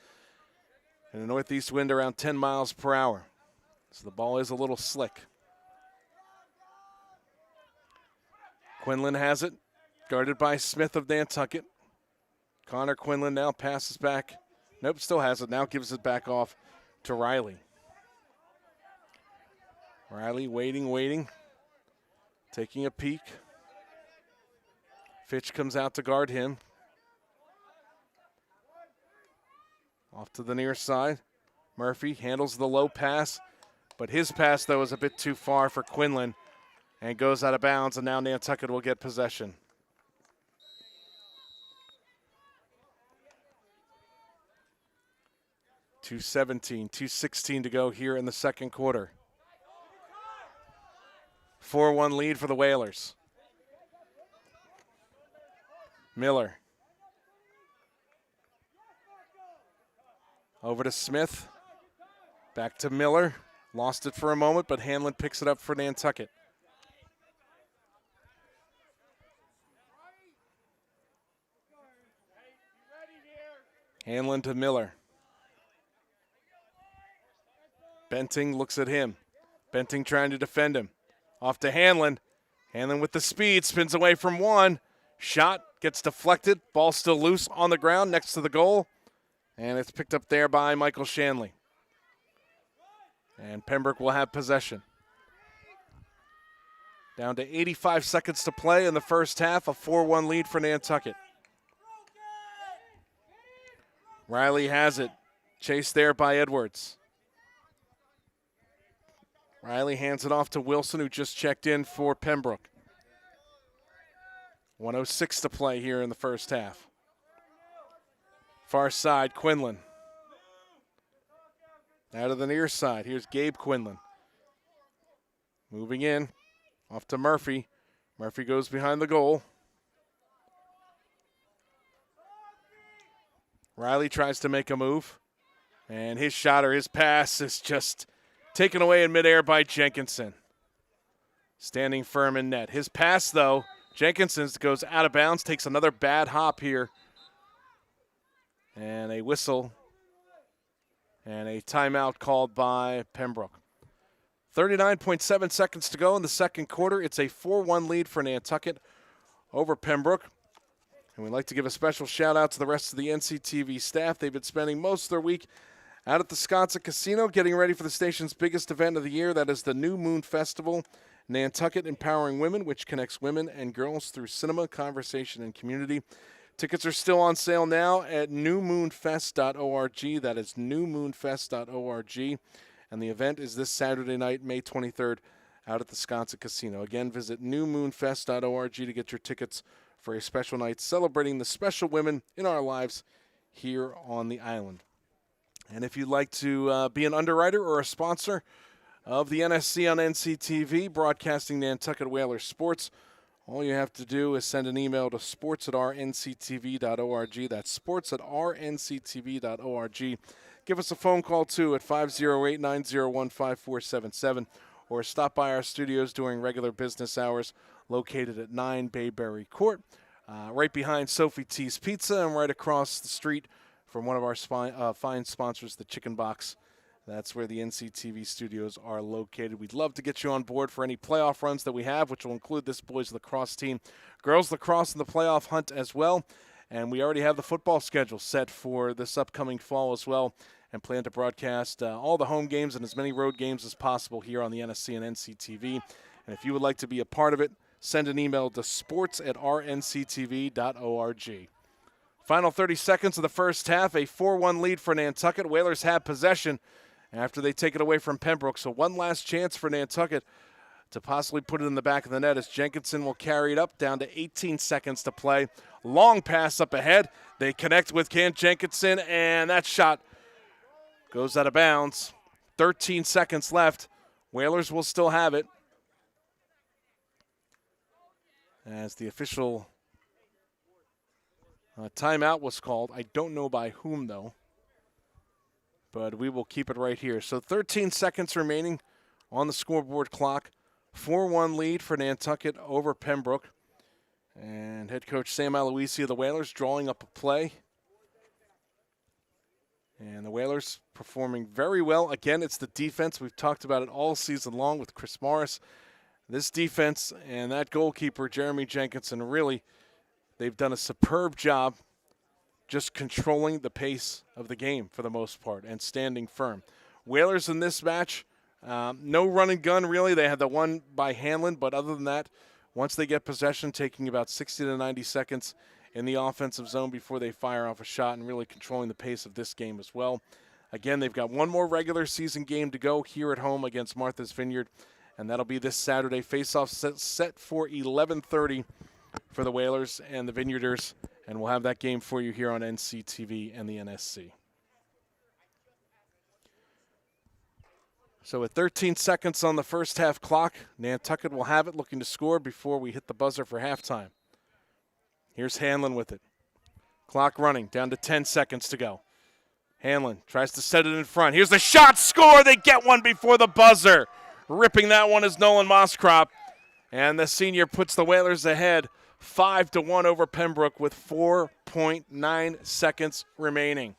and a northeast wind around 10 miles per hour. So the ball is a little slick. Quinlan has it, guarded by Smith of Nantucket. Connor Quinlan now passes back. Nope, still has it. Now gives it back off to Riley. Riley waiting, taking a peek. Fitch comes out to guard him. Off to the near side. Murphy handles the low pass, but his pass, though, is a bit too far for Quinlan and goes out of bounds, and now Nantucket will get possession. .2:16 to go here in the second quarter. 4-1 lead for the Whalers. Miller. Over to Smith. Back to Miller. Lost it for a moment, but Hanlon picks it up for Nantucket. Hanlon to Miller. Benting looks at him. Benting trying to defend him. Off to Hanlon. Hanlon with the speed, spins away from one. Shot gets deflected. Ball still loose on the ground next to the goal. And it's picked up there by Michael Shanley. And Pembroke will have possession. Down to 85 seconds to play in the first half. A 4-1 lead for Nantucket. Riley has it. Chased there by Edwards. Riley hands it off to Wilson, who just checked in for Pembroke. 1:06 to play here in the first half. Far side, Quinlan. Out of the near side, here's Gabe Quinlan. Moving in, off to Murphy. Murphy goes behind the goal. Riley tries to make a move, and his shot or his pass is just taken away in midair by Jenkinson. Standing firm in net. His pass, though, Jenkinson's goes out of bounds, takes another bad hop here. And a whistle and a timeout called by Pembroke. 39.7 seconds to go in the second quarter. It's a 4-1 lead for Nantucket over Pembroke. And we'd like to give a special shout out to the rest of the NCTV staff. They've been spending most of their week out at the Sconset Casino, getting ready for the station's biggest event of the year. That is the New Moon Festival, Nantucket Empowering Women, which connects women and girls through cinema, conversation, and community. Tickets are still on sale now at newmoonfest.org. That is newmoonfest.org. And the event is this Saturday night, May 23rd, out at the Sconset Casino. Again, visit newmoonfest.org to get your tickets for a special night celebrating the special women in our lives here on the island. And if you'd like to be an underwriter or a sponsor of the NSC on NCTV, broadcasting Nantucket Whalers sports, all you have to do is send an email to sports@rnctv.org. That's sports@rnctv.org. Give us a phone call, too, at 508-901-5477, or stop by our studios during regular business hours located at 9 Bayberry Court, right behind Sophie T's Pizza and right across the street from one of our fine sponsors, the Chicken Box. That's where the NCTV studios are located. We'd love to get you on board for any playoff runs that we have, which will include this boys lacrosse team, girls lacrosse in the playoff hunt as well. And we already have the football schedule set for this upcoming fall as well, and plan to broadcast all the home games and as many road games as possible here on the NSC and NCTV. And if you would like to be a part of it, send an email to sports@rnctv.org. Final 30 seconds of the first half, a 4-1 lead for Nantucket. Whalers have possession after they take it away from Pembroke. So one last chance for Nantucket to possibly put it in the back of the net as Jenkinson will carry it up, down to 18 seconds to play. Long pass up ahead. They connect with Kent Jenkinson, and that shot goes out of bounds. 13 seconds left. Whalers will still have it. As the official timeout was called. I don't know by whom, though. But we will keep it right here. So 13 seconds remaining on the scoreboard clock. 4-1 lead for Nantucket over Pembroke. And head coach Sam Aloisi of the Whalers drawing up a play. And the Whalers performing very well. Again, it's the defense. We've talked about it all season long with Chris Morris. This defense and that goalkeeper, Jeremy Jenkinson, really, they've done a superb job just controlling the pace of the game for the most part and standing firm. Whalers in this match, no run and gun really. They had the one by Hanlon, but other than that, once they get possession, taking about 60 to 90 seconds in the offensive zone before they fire off a shot and really controlling the pace of this game as well. Again, they've got one more regular season game to go here at home against Martha's Vineyard, and that'll be this Saturday. Face-off set for 11:30 for the Whalers and the Vineyarders, and we'll have that game for you here on NCTV and the NSC. So with 13 seconds on the first half clock, Nantucket will have it, looking to score before we hit the buzzer for halftime. Here's Hanlon with it. Clock running, down to 10 seconds to go. Hanlon tries to set it in front. Here's the shot, score! They get one before the buzzer. Ripping that one is Nolan Moskrop. And the senior puts the Whalers ahead 5-1 over Pembroke with 4.9 seconds remaining.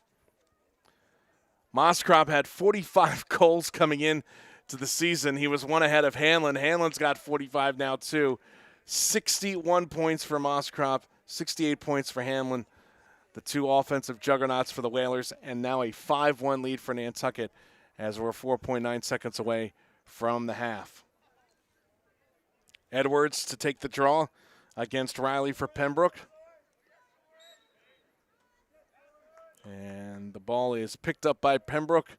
Moskrop had 45 goals coming in to the season. He was one ahead of Hanlon. Hanlon's got 45 now too. 61 points for Moskrop, 68 points for Hanlon. The two offensive juggernauts for the Whalers, and now a 5-1 lead for Nantucket as we're 4.9 seconds away from the half. Edwards to take the draw against Riley for Pembroke. And the ball is picked up by Pembroke,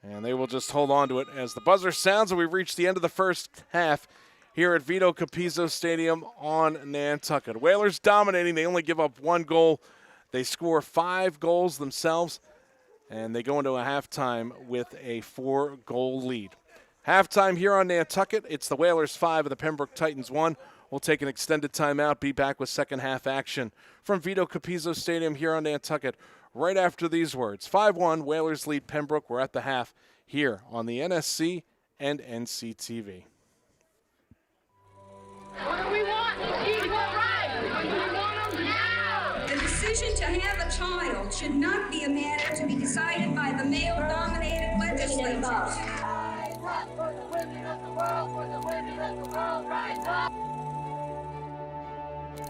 and they will just hold on to it as the buzzer sounds, and we've reached the end of the first half here at Vito Capizzo Stadium on Nantucket. Whalers dominating. They only give up one goal. They score 5 goals themselves, and they go into a halftime with a 4-goal lead. Halftime here on Nantucket. It's the Whalers 5 and the Pembroke Titans 1. We'll take an extended timeout, be back with second half action from Vito Capizzo Stadium here on Nantucket right after these words. 5-1, Whalers lead Pembroke. We're at the half here on the NSC and NCTV. What do we want? Equal rights. We want them now. The decision to have a child should not be a matter to be decided by the male-dominated legislatures.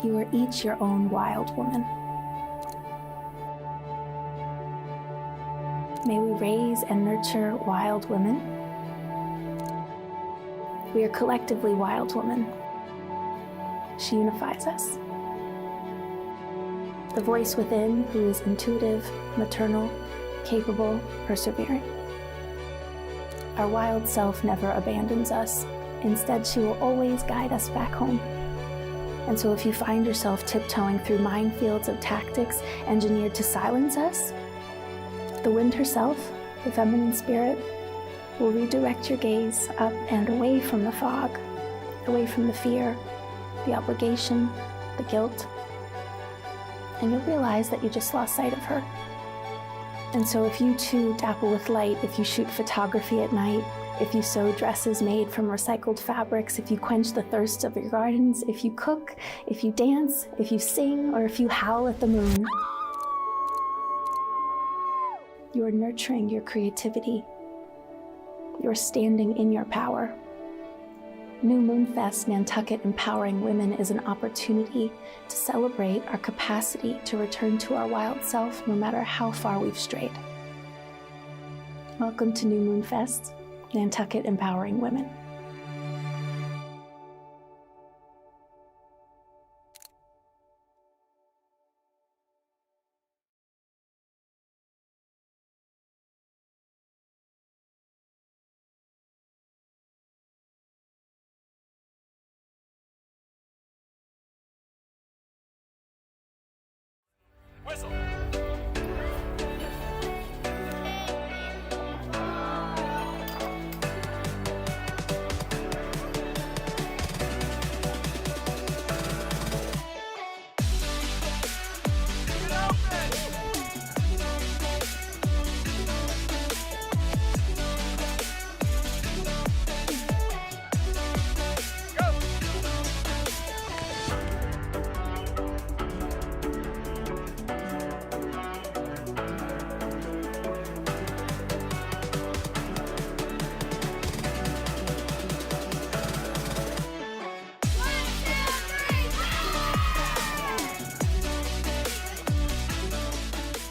You are each your own wild woman. May we raise and nurture wild women. We are collectively wild women. She unifies us. The voice within who is intuitive, maternal, capable, persevering. Our wild self never abandons us. Instead, she will always guide us back home. And so if you find yourself tiptoeing through minefields of tactics engineered to silence us, the wind herself, the feminine spirit, will redirect your gaze up and away from the fog, away from the fear, the obligation, the guilt, and you'll realize that you just lost sight of her. And so if you too dapple with light, if you shoot photography at night, if you sew dresses made from recycled fabrics, if you quench the thirst of your gardens, if you cook, if you dance, if you sing, or if you howl at the moon, you are nurturing your creativity. You are standing in your power. New Moon Fest Nantucket Empowering Women is an opportunity to celebrate our capacity to return to our wild self no matter how far we've strayed. Welcome to New Moon Fest, Nantucket Empowering Women. Whistle.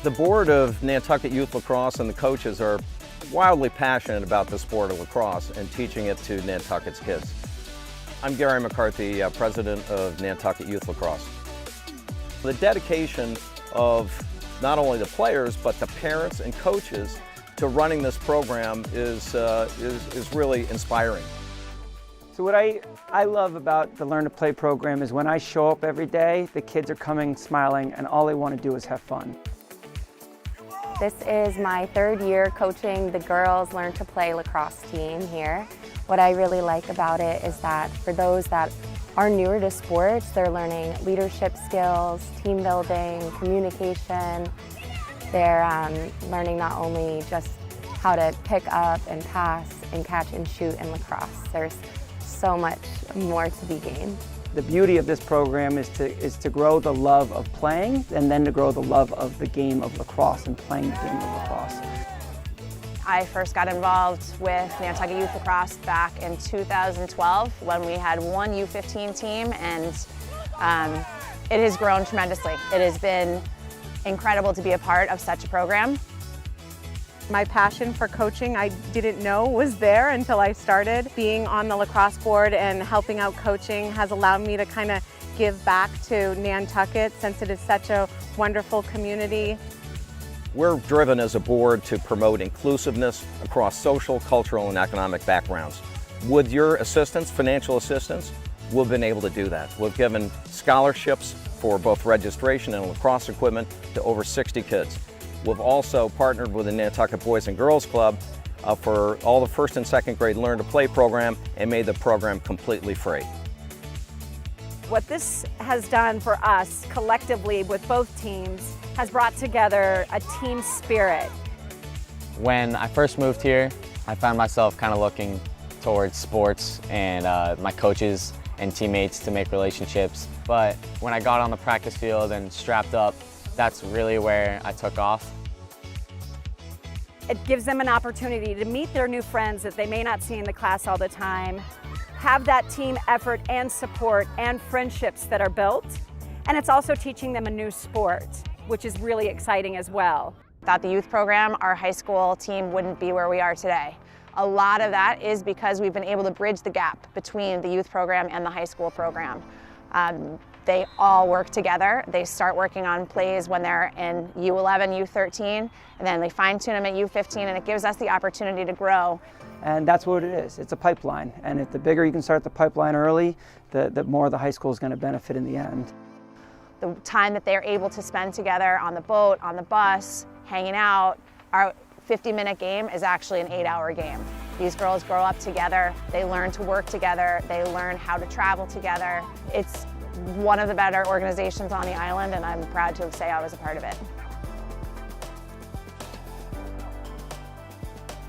The board of Nantucket Youth Lacrosse and the coaches are wildly passionate about the sport of lacrosse and teaching it to Nantucket's kids. I'm Gary McCarthy, president of Nantucket Youth Lacrosse. The dedication of not only the players, but the parents and coaches to running this program is really inspiring. So what I love about the Learn to Play program is when I show up every day, the kids are coming smiling and all they want to do is have fun. This is my 3rd year coaching the girls Learn to Play lacrosse team here. What I really like about it is that for those that are newer to sports, they're learning leadership skills, team building, communication. They're learning not only just how to pick up and pass and catch and shoot in lacrosse. There's so much more to be gained. The beauty of this program is to grow the love of playing and then to grow the love of the game of lacrosse and playing the game of lacrosse. I first got involved with Nantucket Youth Lacrosse back in 2012 when we had one U15 team, and it has grown tremendously. It has been incredible to be a part of such a program. My passion for coaching I didn't know was there until I started. Being on the lacrosse board and helping out coaching has allowed me to kind of give back to Nantucket since it is such a wonderful community. We're driven as a board to promote inclusiveness across social, cultural, and economic backgrounds. With your assistance, financial assistance, we've been able to do that. We've given scholarships for both registration and lacrosse equipment to over 60 kids. We've also partnered with the Nantucket Boys and Girls Club for all the 1st and 2nd grade Learn to Play program and made the program completely free. What this has done for us collectively with both teams has brought together a team spirit. When I first moved here, I found myself kind of looking towards sports and my coaches and teammates to make relationships. But when I got on the practice field and strapped up, that's really where I took off. It gives them an opportunity to meet their new friends that they may not see in the class all the time, have that team effort and support and friendships that are built, and it's also teaching them a new sport, which is really exciting as well. Without the youth program, our high school team wouldn't be where we are today. A lot of that is because we've been able to bridge the gap between the youth program and the high school program. They all work together. They start working on plays when they're in U11, U13, and then they fine-tune them at U15, and it gives us the opportunity to grow. And that's what it is. It's a pipeline. And if the bigger you can start the pipeline early, the more the high school is going to benefit in the end. The time that they're able to spend together on the boat, on the bus, hanging out, our 50-minute game is actually an 8-hour game. These girls grow up together. They learn to work together. They learn how to travel together. It's one of the better organizations on the island, and I'm proud to say I was a part of it.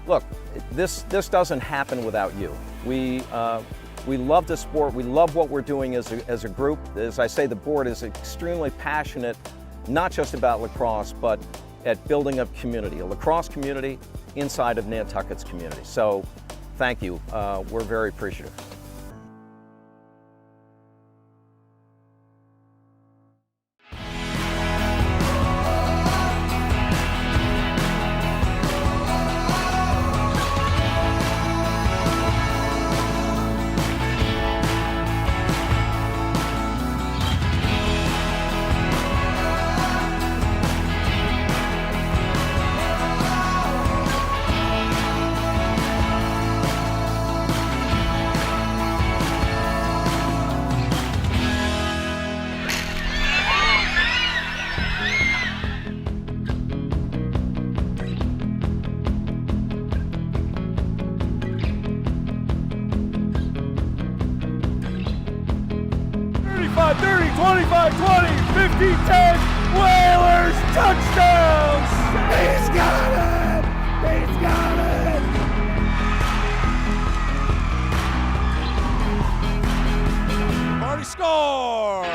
Look, this doesn't happen without you. We love the sport. We love what we're doing as a group. As I say, the board is extremely passionate, not just about lacrosse, but at building up community, a lacrosse community inside of Nantucket's community. So thank you. We're very appreciative. Whalers touchdowns! He's got it! He's got it! Marty score!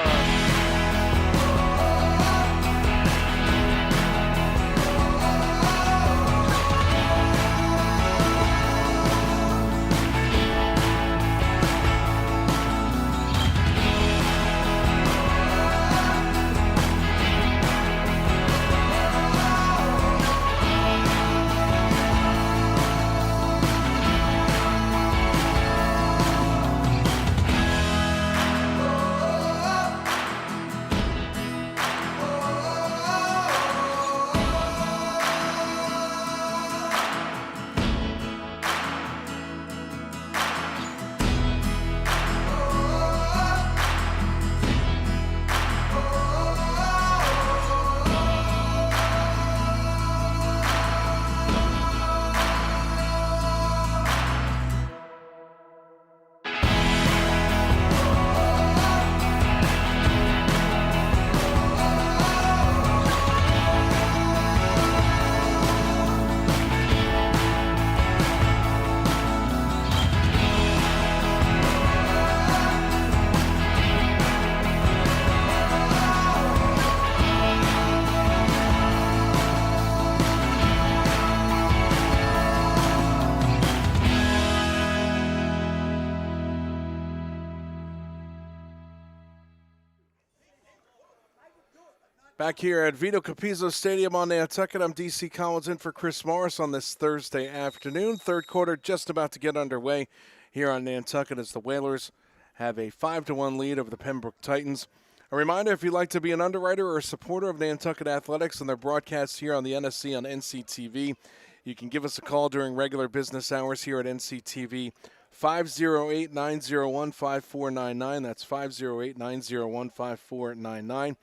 Back here at Vito Capizzo Stadium on Nantucket, I'm DC Collins in for Chris Morris on this Thursday afternoon. Third quarter just about to get underway here on Nantucket as the Whalers have a 5-1 lead over the Pembroke Titans. A reminder, if you'd like to be an underwriter or a supporter of Nantucket Athletics and their broadcasts here on the NSC on NCTV, you can give us a call during regular business hours here at NCTV, 508-901-5499. That's 508-901-5499.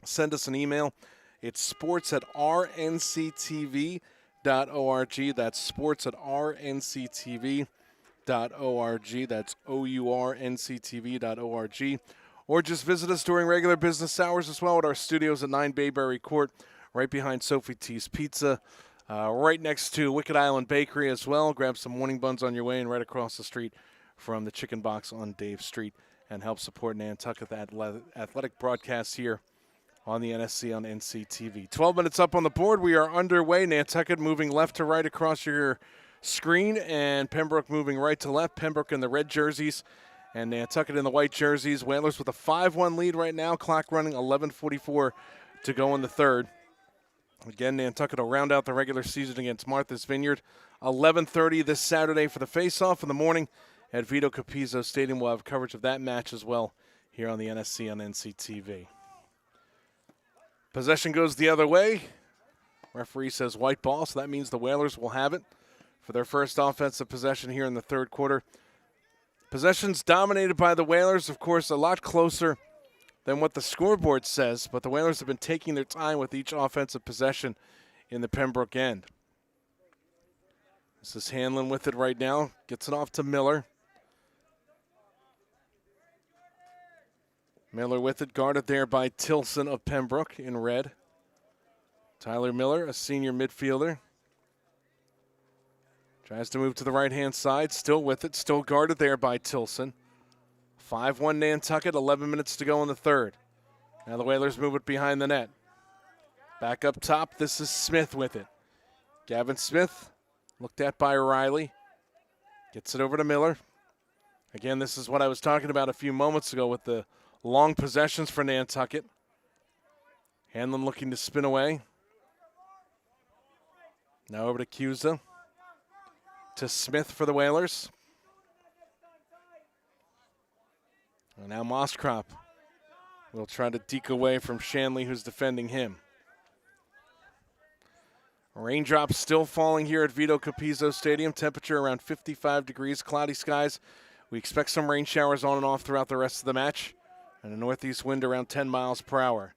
Send us an email. It's sports@rnctv.org. That's sports@rnctv.org. That's OURNCTV.org. Or just visit us during regular business hours as well at our studios at 9 Bayberry Court, right behind Sophie T's Pizza, right next to Wicked Island Bakery as well. Grab some morning buns on your way and right across the street from the Chicken Box on Dave Street, and help support Nantucket Athletic broadcast here on the NSC on NCTV. 12 minutes up on the board. We are underway. Nantucket moving left to right across your screen, and Pembroke moving right to left. Pembroke in the red jerseys and Nantucket in the white jerseys. Whalers with a 5-1 lead right now. Clock running, 11:44 to go in the third. Again, Nantucket will round out the regular season against Martha's Vineyard. 11:30 this Saturday for the face-off in the morning at Vito Capizzo Stadium. We'll have coverage of that match as well here on the NSC on NCTV. Possession goes the other way. Referee says white ball, so that means the Whalers will have it for their first offensive possession here in the third quarter. Possessions dominated by the Whalers, of course, a lot closer than what the scoreboard says, but the Whalers have been taking their time with each offensive possession in the Pembroke end. This is Hanlon with it right now. Gets it off to Miller. Miller with it, guarded there by Tilson of Pembroke in red. Tyler Miller, a senior midfielder. Tries to move to the right-hand side, still with it, still guarded there by Tilson. 5-1 Nantucket, 11 minutes to go in the third. Now the Whalers move it behind the net. Back up top, this is Smith with it. Gavin Smith, looked at by Riley. Gets it over to Miller. Again, this is what I was talking about a few moments ago with the long possessions for Nantucket. Hanlon looking to spin away. Now over to Cusa. To Smith for the Whalers. And now Moskrop will try to deke away from Shanley, who's defending him. Raindrops still falling here at Vito Capizzo Stadium. Temperature around 55 degrees, cloudy skies. We expect some rain showers on and off throughout the rest of the match. And a northeast wind around 10 miles per hour.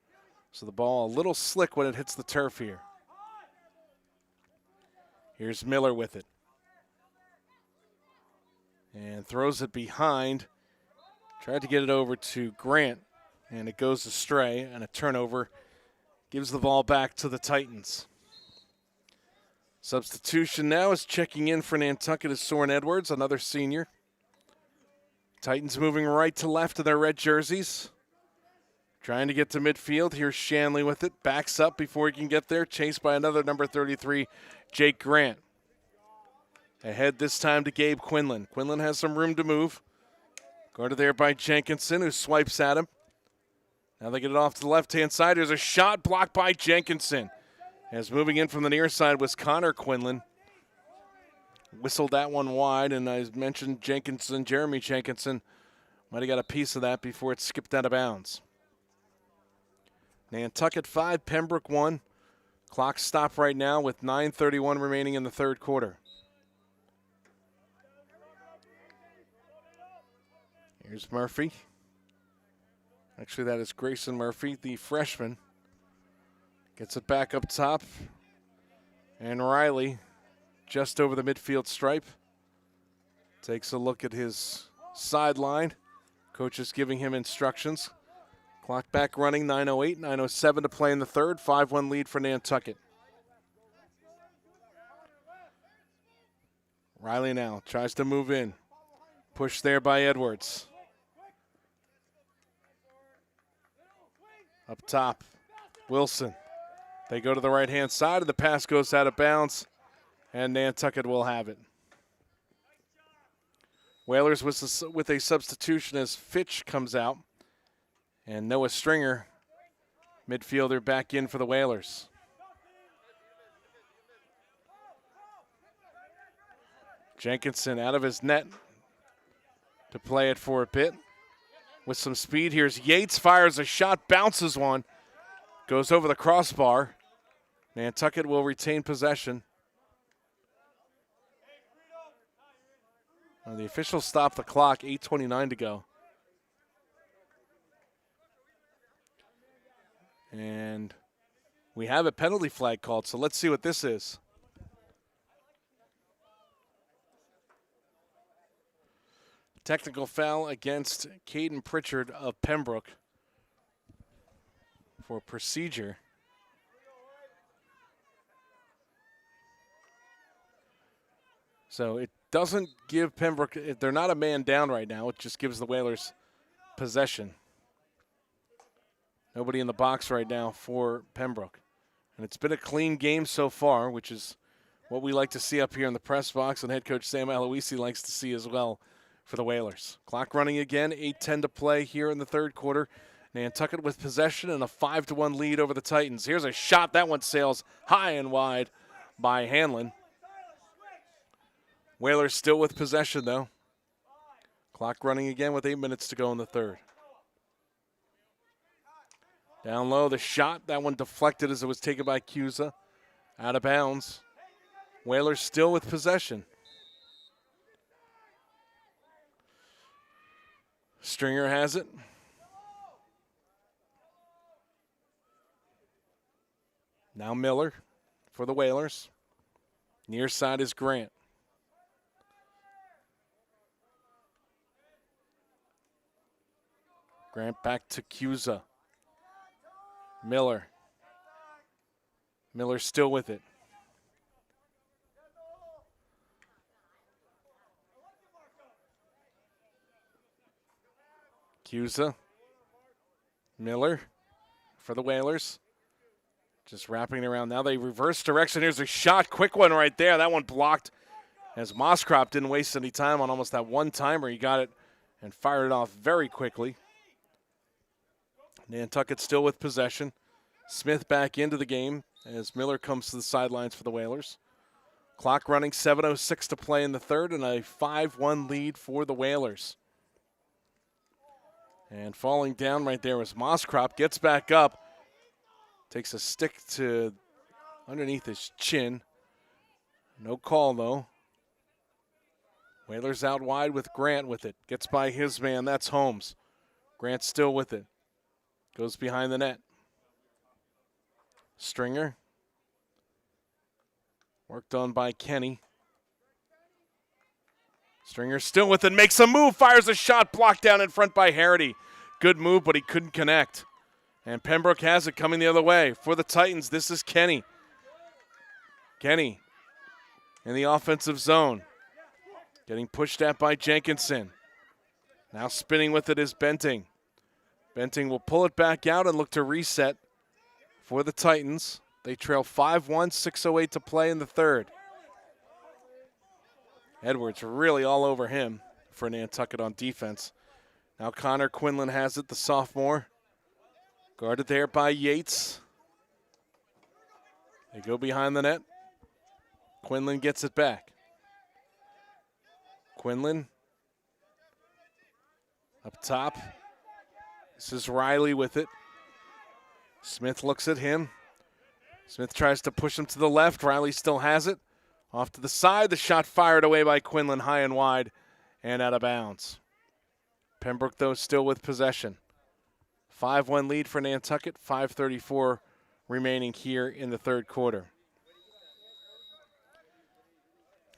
So the ball a little slick when it hits the turf here. Here's Miller with it. And throws it behind. Tried to get it over to Grant, and it goes astray, and a turnover gives the ball back to the Titans. Substitution now is checking in for Nantucket is Soren Edwards, another senior. Titans moving right to left of their red jerseys. Trying to get to midfield. Here's Shanley with it. Backs up before he can get there. Chased by another number 33, Jake Grant. Ahead this time to Gabe Quinlan. Quinlan has some room to move. Guarded there by Jenkinson, who swipes at him. Now they get it off to the left-hand side. There's a shot blocked by Jenkinson. As moving in from the near side was Connor Quinlan. Whistled that one wide, and I mentioned Jenkinson, Jeremy Jenkinson. Might have got a piece of that before it skipped out of bounds. Nantucket 5, Pembroke 1. Clock stopped right now with 9:31 remaining in the third quarter. Here's Murphy. Actually, that is Grayson Murphy, the freshman. Gets it back up top. And Riley, just over the midfield stripe, takes a look at his sideline. Coach is giving him instructions. Clock back running, 9:08, 9:07 to play in the third. 5-1 lead for Nantucket. Riley now tries to move in. Pushed there by Edwards. Up top, Wilson. They go to the right-hand side, and the pass goes out of bounds, and Nantucket will have it. Whalers with a substitution as Fitch comes out, and Noah Stringer Midfielder back in for the Whalers. Jenkinson out of his net to play it for a bit. With some speed, here's Yates, fires a shot, bounces one, goes over the crossbar. Nantucket will retain possession. The officials stopped the clock, 8:29 to go. And we have a penalty flag called, so let's see what this is. Technical foul against Caden Pritchard of Pembroke for procedure. So it doesn't give Pembroke, they're not a man down right now, it just gives the Whalers possession. Nobody in the box right now for Pembroke. And it's been a clean game so far, which is what we like to see up here in the press box, and head coach Sam Aloisi likes to see as well for the Whalers. Clock running again, 8:10 to play here in the third quarter. Nantucket with possession and a 5-1 lead over the Titans. Here's a shot, that one sails high and wide by Hanlon. Whalers still with possession though. Clock running again with 8 minutes to go in the third. Down low, the shot, that one deflected as it was taken by Cusa. Out of bounds. Whalers still with possession. Stringer has it. Now Miller for the Whalers. Near side is Grant. Grant back to Cusa. Miller. Miller still with it. Cusa. Miller for the Whalers. Just wrapping it around. Now they reverse direction. Here's a shot. Quick one right there. That one blocked as Moskrop didn't waste any time on almost that one-timer. He got it and fired it off very quickly. Nantucket still with possession. Smith back into the game as Miller comes to the sidelines for the Whalers. Clock running, 7:06 to play in the third, and a 5-1 lead for the Whalers. And falling down right there was Moskrop. Gets back up. Takes a stick to underneath his chin. No call, though. Whalers out wide with Grant with it. Gets by his man. That's Holmes. Grant still with it. Goes behind the net. Stringer. Worked on by Kenny. Stringer still with it. Makes a move. Fires a shot. Blocked down in front by Harity. Good move, but he couldn't connect. And Pembroke has it coming the other way. For the Titans, this is Kenny. Kenny in the offensive zone. Getting pushed at by Jenkinson. Now spinning with it is Benting. Benting will pull it back out and look to reset for the Titans. They trail 5-1, 6:08 to play in the third. Edwards really all over him for Nantucket on defense. Now Connor Quinlan has it, the sophomore. Guarded there by Yates. They go behind the net. Quinlan gets it back. Quinlan up top. This is Riley with it. Smith looks at him. Smith tries to push him to the left. Riley still has it. Off to the side. The shot fired away by Quinlan high and wide and out of bounds. Pembroke, though, still with possession. 5-1 lead for Nantucket. 5:34 remaining here in the third quarter.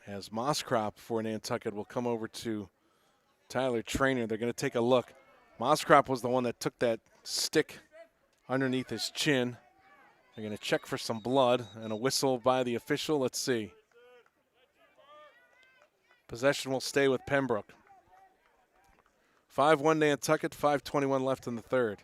As Moskrop for Nantucket will come over to Tyler Traynor. They're going to take a look. Moskrop was the one that took that stick underneath his chin. They're going to check for some blood and a whistle by the official. Let's see. Possession will stay with Pembroke. 5-1 Nantucket, 5:21 left in the third.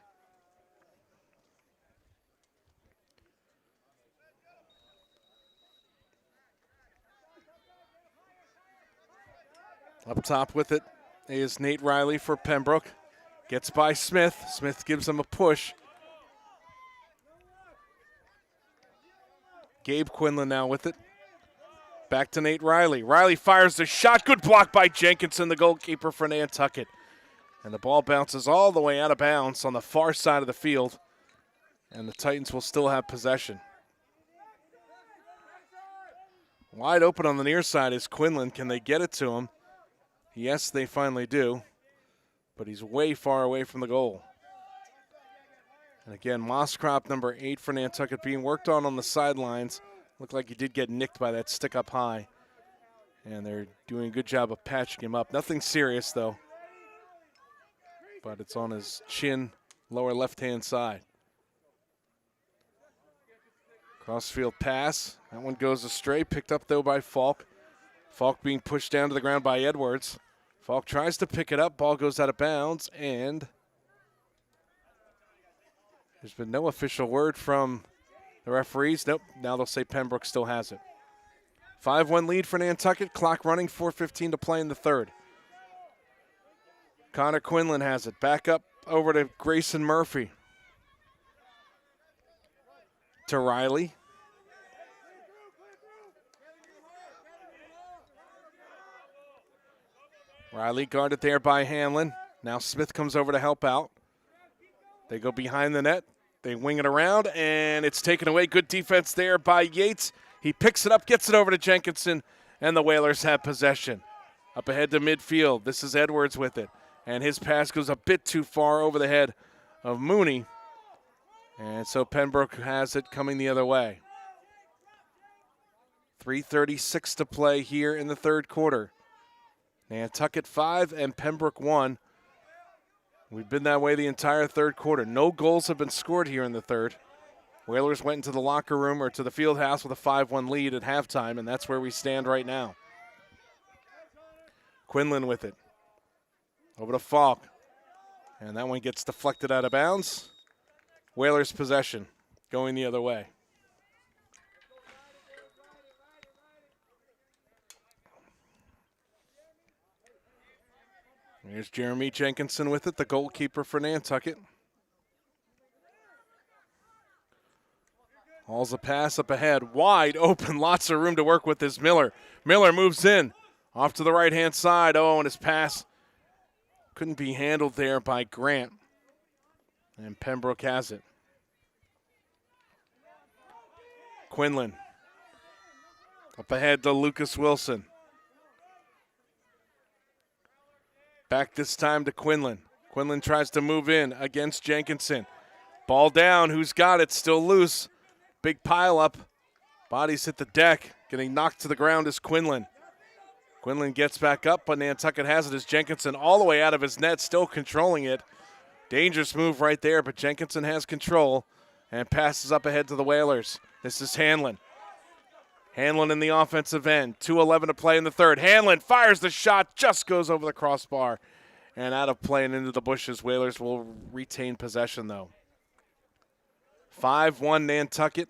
Up top with it is Nate Riley for Pembroke. Gets by Smith. Smith gives him a push. Gabe Quinlan now with it. Back to Nate Riley. Riley fires the shot. Good block by Jenkinson, the goalkeeper for Nantucket. And the ball bounces all the way out of bounds on the far side of the field. And the Titans will still have possession. Wide open on the near side is Quinlan. Can they get it to him? Yes, they finally do. But he's way far away from the goal. And again, Mosscrop, number 8 for Nantucket, being worked on the sidelines. Looked like he did get nicked by that stick up high. And they're doing a good job of patching him up. Nothing serious, though. But it's on his chin, lower left-hand side. Crossfield pass. That one goes astray. Picked up, though, by Falk. Falk being pushed down to the ground by Edwards. Falk tries to pick it up. Ball goes out of bounds, and there's been no official word from the referees. Nope, now they'll say Pembroke still has it. 5-1 lead for Nantucket. Clock running, 4:15 to play in the third. Connor Quinlan has it. Back up over to Grayson Murphy. To Riley. Riley guarded there by Hanlon. Now Smith comes over to help out. They go behind the net. They wing it around, and it's taken away. Good defense there by Yates. He picks it up, gets it over to Jenkinson, and the Whalers have possession. Up ahead to midfield. This is Edwards with it. And his pass goes a bit too far over the head of Mooney. And so Pembroke has it coming the other way. 3:36 to play here in the third quarter. Nantucket 5 and Pembroke 1. We've been that way the entire third quarter. No goals have been scored here in the third. Whalers went into the locker room or to the field house with a 5-1 lead at halftime, and that's where we stand right now. Quinlan with it. Over to Falk. And that one gets deflected out of bounds. Whalers possession going the other way. Here's Jeremy Jenkinson with it, the goalkeeper for Nantucket. Hauls a pass up ahead, wide open, lots of room to work with is Miller. Miller moves in, off to the right-hand side. Oh, and his pass couldn't be handled there by Grant. And Pembroke has it. Quinlan. Up ahead to Lucas Wilson. Back this time to Quinlan. Quinlan tries to move in against Jenkinson. Ball down. Who's got it? Still loose. Big pile up. Bodies hit the deck. Getting knocked to the ground is Quinlan. Quinlan gets back up, but Nantucket has it as Jenkinson all the way out of his net, still controlling it. Dangerous move right there, but Jenkinson has control and passes up ahead to the Whalers. This is Hanlon. Hanlon in the offensive end. 2:11 to play in the third. Hanlon fires the shot, just goes over the crossbar and out of play and into the bushes. Whalers will retain possession, though. 5-1 Nantucket.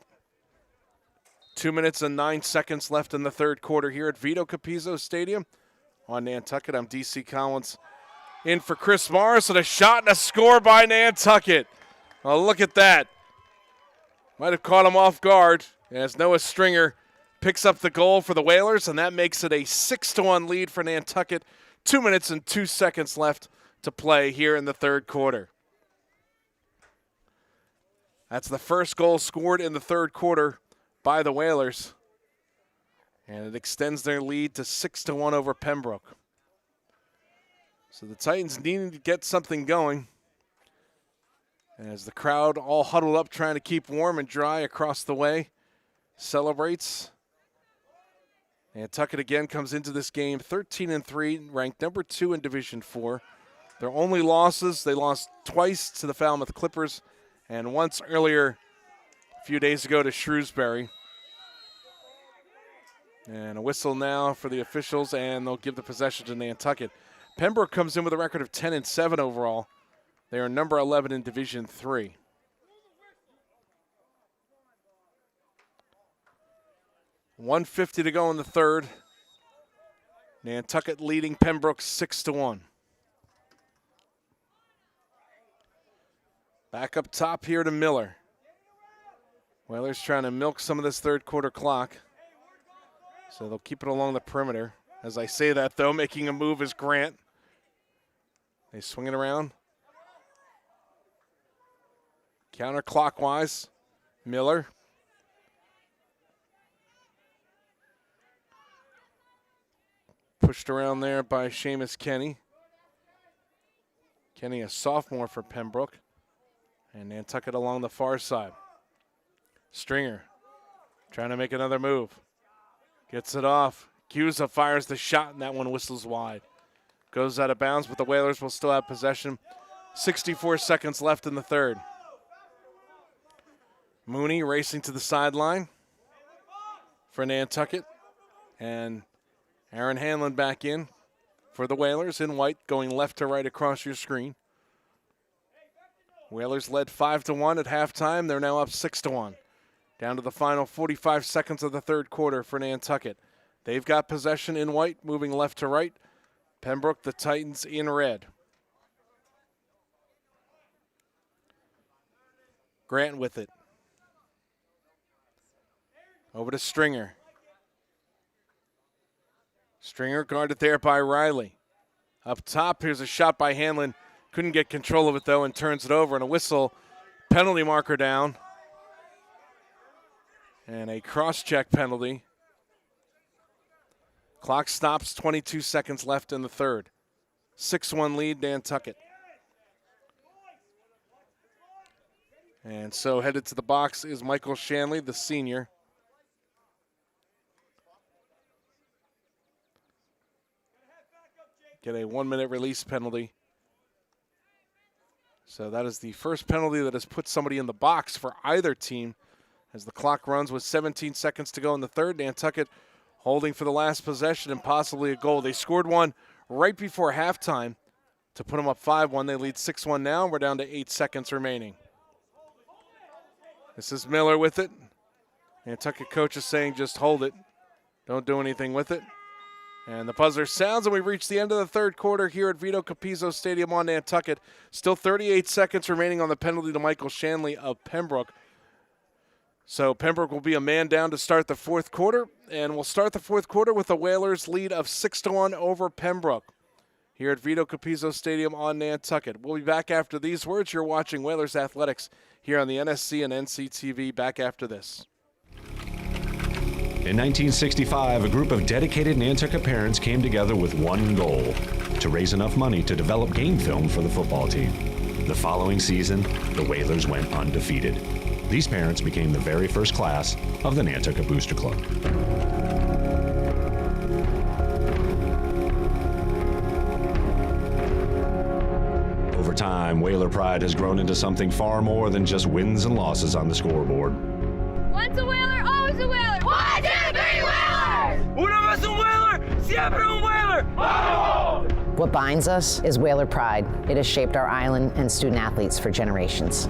2 minutes and 9 seconds left in the third quarter here at Vito Capizzo Stadium. On Nantucket, I'm DC Collins in for Chris Morris, and a shot and a score by Nantucket. Oh, look at that. Might have caught him off guard as Noah Stringer picks up the goal for the Whalers, and that makes it a 6-1 lead for Nantucket. 2 minutes and 2 seconds left to play here in the third quarter. That's the first goal scored in the third quarter by the Whalers, and it extends their lead to 6-1 over Pembroke. So the Titans needing to get something going as the crowd all huddled up trying to keep warm and dry across the way celebrates. Nantucket again comes into this game 13-3, ranked number 2 in Division 4. Their only losses, they lost twice to the Falmouth Clippers and once earlier a few days ago to Shrewsbury. And a whistle now for the officials, and they'll give the possession to Nantucket. Pembroke comes in with a record of 10-7 overall. They are number 11 in Division 3. .150 to go in the third. Nantucket leading Pembroke 6-1. Back up top here to Miller. Whalers trying to milk some of this third quarter clock. So they'll keep it along the perimeter. As I say that, though, making a move is Grant. They swing it around. Counterclockwise, Miller. Pushed around there by Seamus Kenny. Kenny, a sophomore for Pembroke. And Nantucket along the far side. Stringer trying to make another move. Gets it off. Cusa fires the shot, and that one whistles wide. Goes out of bounds, but the Whalers will still have possession. 64 seconds left in the third. Mooney racing to the sideline for Nantucket. And Aaron Hanlon back in for the Whalers in white, going left to right across your screen. Whalers led 5-1 at halftime. They're now up 6-1. Down to the final 45 seconds of the third quarter for Nantucket. They've got possession in white, moving left to right. Pembroke, the Titans, in red. Grant with it. Over to Stringer. Stringer guarded there by Riley. Up top, here's a shot by Hanlon. Couldn't get control of it, though, and turns it over. And a whistle, penalty marker down. And a cross-check penalty. Clock stops, 22 seconds left in the third. 6-1 lead, Nantucket. And so headed to the box is Michael Shanley, the senior. Get a 1-minute release penalty. So that is the first penalty that has put somebody in the box for either team as the clock runs with 17 seconds to go in the third. Nantucket holding for the last possession and possibly a goal. They scored one right before halftime to put them up 5-1. They lead 6-1 now. We're down to 8 seconds remaining. This is Miller with it. Nantucket coach is saying just hold it. Don't do anything with it. And the buzzer sounds, and we've reached the end of the third quarter here at Vito Capizzo Stadium on Nantucket. Still 38 seconds remaining on the penalty to Michael Shanley of Pembroke. So Pembroke will be a man down to start the fourth quarter, and we'll start the fourth quarter with the Whalers' lead of 6-1 over Pembroke here at Vito Capizzo Stadium on Nantucket. We'll be back after these words. You're watching Whalers Athletics here on the NSC and NCTV. Back after this. In 1965, a group of dedicated Nantucket parents came together with one goal: to raise enough money to develop game film for the football team. The following season, the Whalers went undefeated. These parents became the very first class of the Nantucket Booster Club. Over time, Whaler pride has grown into something far more than just wins and losses on the scoreboard. Once a Whaler, always a Whaler. 1, 2, 3, Whalers! Una vez un Whaler, siempre un Whaler. Vamos! What binds us is Whaler pride. It has shaped our island and student athletes for generations.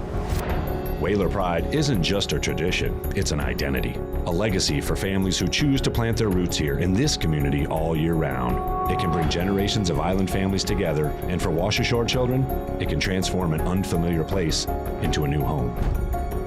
Whaler pride isn't just a tradition, it's an identity, a legacy for families who choose to plant their roots here in this community all year round. It can bring generations of island families together, and for Wash Ashore children, it can transform an unfamiliar place into a new home.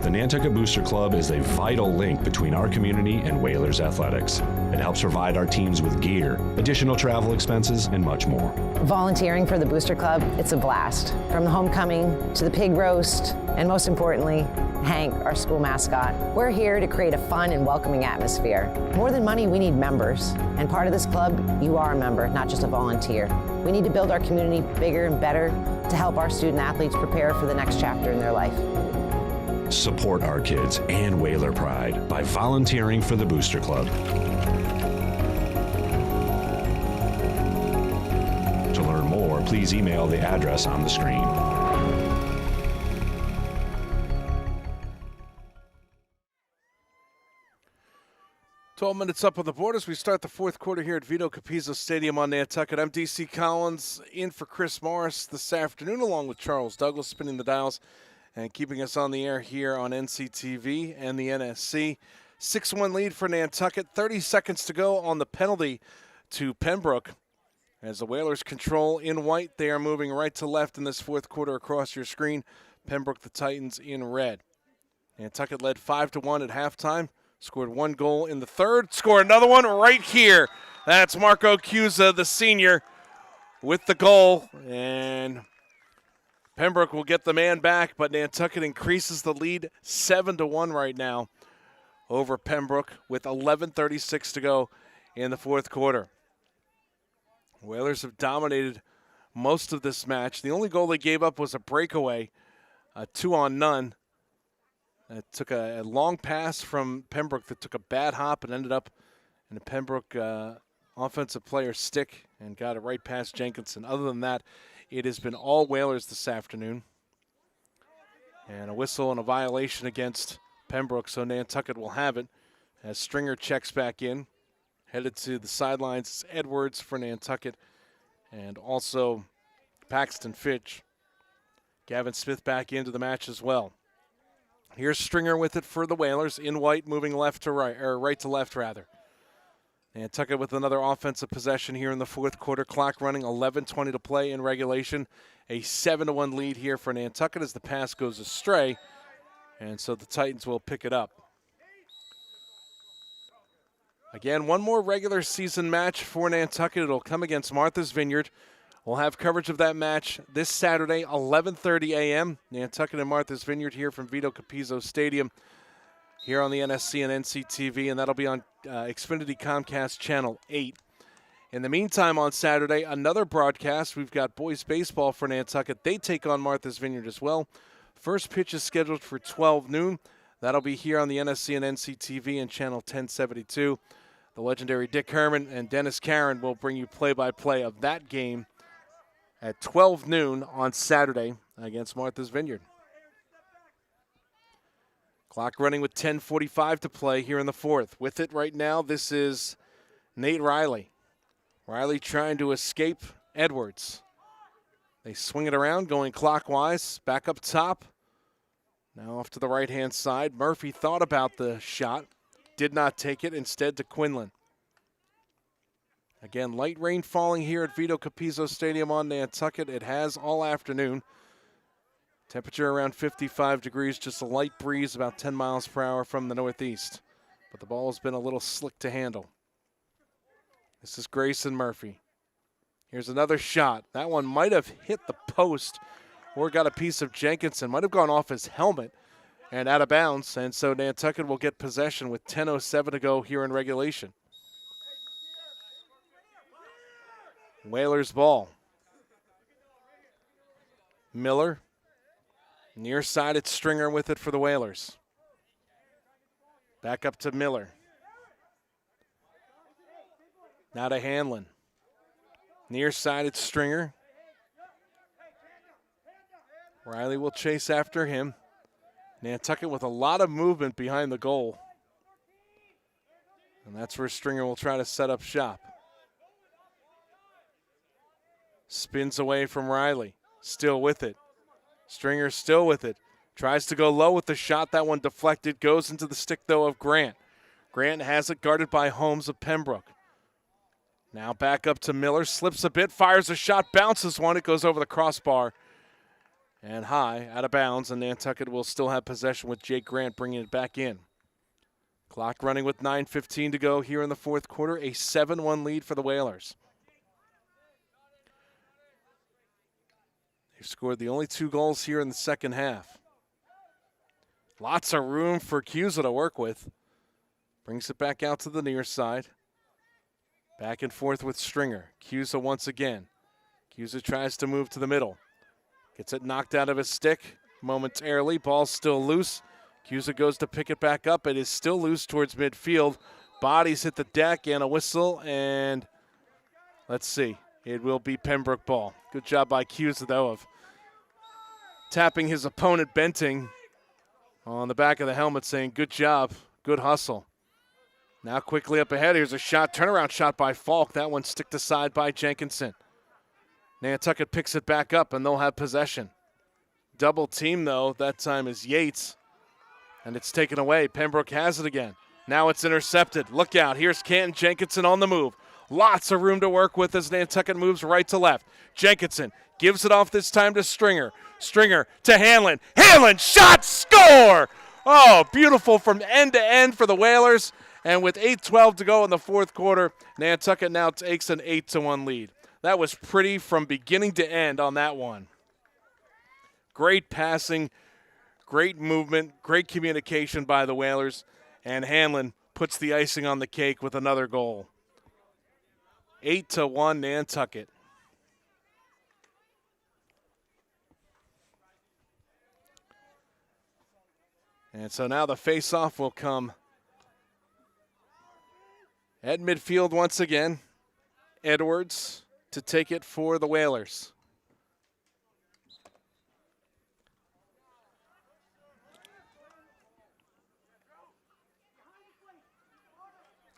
The Nantucket Booster Club is a vital link between our community and Whalers Athletics. It helps provide our teams with gear, additional travel expenses, and much more. Volunteering for the Booster Club, it's a blast. From the homecoming to the pig roast, and most importantly, Hank, our school mascot. We're here to create a fun and welcoming atmosphere. More than money, we need members. And part of this club, you are a member, not just a volunteer. We need to build our community bigger and better to help our student athletes prepare for the next chapter in their life. Support our kids and Whaler pride by volunteering for the Booster Club. To learn more, please email the address on the screen. Twelve minutes up on the board as we start the fourth quarter here at Vito Capizzo Stadium on Nantucket. I'm DC Collins in for Chris Morris this afternoon, along with Charles Douglas, spinning the dials and keeping us on the air here on NCTV and the NSC. 6-1 lead for Nantucket. 30 seconds to go on the penalty to Pembroke. As the Whalers control in white, they are moving right to left in this fourth quarter across your screen. Pembroke, the Titans, in red. Nantucket led 5-1 at halftime, scored 1 goal in the third, scored another one right here. That's Marco Cusa, the senior, with the goal, and Pembroke will get the man back, but Nantucket increases the lead 7-1 right now over Pembroke with 11:36 to go in the fourth quarter. Whalers have dominated most of this match. The only goal they gave up was a breakaway, a 2-on-none. It took a long pass from Pembroke that took a bad hop and ended up in a Pembroke offensive player's stick and got it right past Jenkinson. Other than that, it has been all Whalers this afternoon. And a whistle and a violation against Pembroke, so Nantucket will have it as Stringer checks back in. Headed to the sidelines, it's Edwards for Nantucket, and also Paxton Fitch. Gavin Smith back into the match as well. Here's Stringer with it for the Whalers, in white, moving left to right, or right to left rather. Nantucket with another offensive possession here in the fourth quarter. Clock running, 11:20 to play in regulation. A 7-1 lead here for Nantucket as the pass goes astray, and so the Titans will pick it up. Again, one more regular season match for Nantucket. It'll come against Martha's Vineyard. We'll have coverage of that match this Saturday, 11:30 a.m. Nantucket and Martha's Vineyard here from Vito Capizzo Stadium here on the NSC and NCTV, and that'll be on Xfinity Comcast Channel 8. In the meantime, on Saturday, another broadcast. We've got boys baseball for Nantucket. They take on Martha's Vineyard as well. First pitch is scheduled for 12 noon. That'll be here on the NSC and NCTV and Channel 1072. The legendary Dick Herman and Dennis Caron will bring you play-by-play of that game at 12 noon on Saturday against Martha's Vineyard. Clock running with 10:45 to play here in the fourth. With it right now, this is Nate Riley. Riley trying to escape Edwards. They swing it around, going clockwise, back up top. Now off to the right-hand side. Murphy thought about the shot, did not take it, instead to Quinlan. Again, light rain falling here at Vito Capizzo Stadium on Nantucket. It has all afternoon. Temperature around 55 degrees, just a light breeze about 10 miles per hour from the northeast. But the ball has been a little slick to handle. This is Grayson Murphy. Here's another shot. That one might have hit the post or got a piece of Jenkinson. Might have gone off his helmet and out of bounds. And so Nantucket will get possession with 10:07 to go here in regulation. Whalers ball. Miller. Near side, it's Stringer with it for the Whalers. Back up to Miller. Now to Hanlon. Near side, it's Stringer. Riley will chase after him. Nantucket with a lot of movement behind the goal. And that's where Stringer will try to set up shop. Spins away from Riley. Still with it. Stringer still with it. Tries to go low with the shot. That one deflected. Goes into the stick, though, of Grant. Grant has it guarded by Holmes of Pembroke. Now back up to Miller. Slips a bit. Fires a shot. Bounces one. It goes over the crossbar. And high, out of bounds. And Nantucket will still have possession with Jake Grant bringing it back in. Clock running with 9:15 to go here in the fourth quarter. A 7-1 lead for the Whalers. They've scored the only 2 goals here in the second half. Lots of room for Cusa to work with. Brings it back out to the near side. Back and forth with Stringer. Cusa once again. Cusa tries to move to the middle. Gets it knocked out of his stick momentarily. Ball's still loose. Cusa goes to pick it back up. It is still loose towards midfield. Bodies hit the deck and a whistle. And let's see. It will be Pembroke ball. Good job by Cusa, though, of tapping his opponent, Benting, on the back of the helmet, saying, good job, good hustle. Now quickly up ahead. Here's a shot, turnaround shot by Falk. That one sticked aside by Jenkinson. Nantucket picks it back up, and they'll have possession. Double team, though. That time is Yates, and it's taken away. Pembroke has it again. Now it's intercepted. Look out. Here's Canton Jenkinson on the move. Lots of room to work with as Nantucket moves right to left. Jenkinson gives it off this time to Stringer. Stringer to Hanlon. Hanlon, shot, score! Oh, beautiful from end to end for the Whalers. And with 8:12 to go in the fourth quarter, Nantucket now takes an 8-1 lead. That was pretty from beginning to end on that one. Great passing, great movement, great communication by the Whalers. And Hanlon puts the icing on the cake with another goal. 8-1 Nantucket. And so now the face-off will come at midfield once again. Edwards to take it for the Whalers.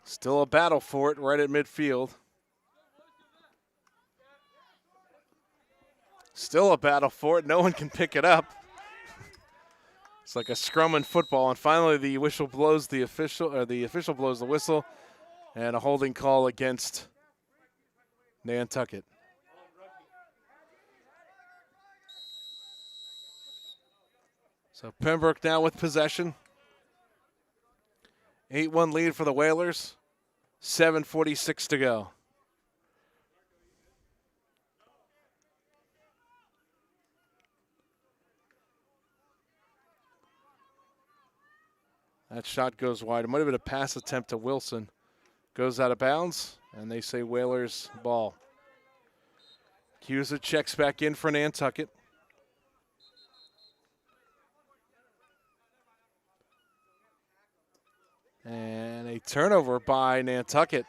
Still a battle for it right at midfield. Still a battle for it. No one can pick it up. It's like a scrum in football, and finally the whistle blows the official blows the whistle, and a holding call against Nantucket. So Pembroke now with possession. 8-1 lead for the Whalers. 7:46 to go. That shot goes wide. It might have been a pass attempt to Wilson. Goes out of bounds, and they say Whalers ball. Cusa checks back in for Nantucket. And a turnover by Nantucket.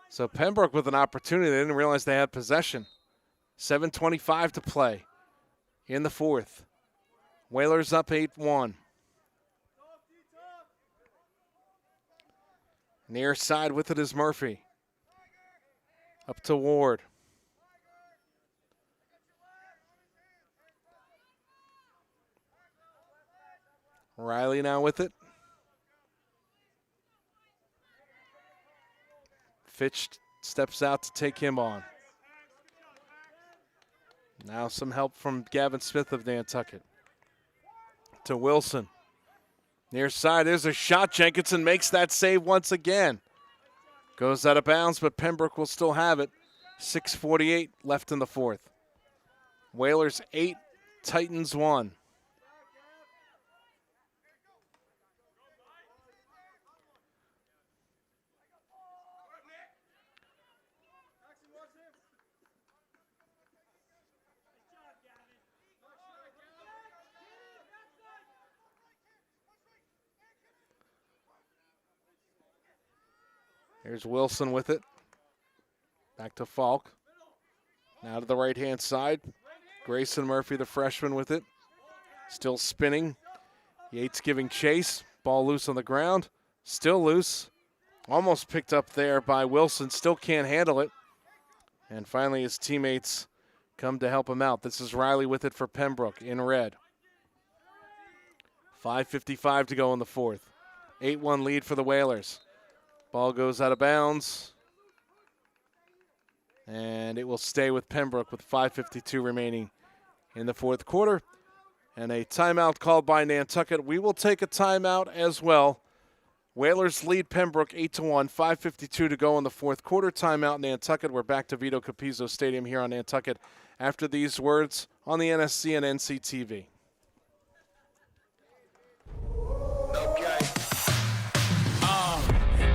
So Pembroke with an opportunity. They didn't realize they had possession. 7:25 to play in the fourth. Whalers up 8-1. Near side with it is Murphy. Up to Ward. Riley now with it. Fitch steps out to take him on. Now some help from Gavin Smith of Nantucket. To Wilson. Near side, there's a shot. Jenkinson makes that save once again. Goes out of bounds, but Pembroke will still have it. 6:48 left in the fourth. Whalers 8, Titans 1. Here's Wilson with it. Back to Falk. Now to the right-hand side. Grayson Murphy, the freshman, with it. Still spinning. Yates giving chase. Ball loose on the ground. Still loose. Almost picked up there by Wilson. Still can't handle it. And finally his teammates come to help him out. This is Riley with it for Pembroke in red. 5:55 to go in the fourth. 8-1 lead for the Whalers. Ball goes out of bounds. And it will stay with Pembroke with 5:52 remaining in the fourth quarter. And a timeout called by Nantucket. We will take a timeout as well. Whalers lead Pembroke 8-1, 5:52 to go in the fourth quarter. Timeout Nantucket. We're back to Vito Capizzo Stadium here on Nantucket after these words on the NSC and NCTV.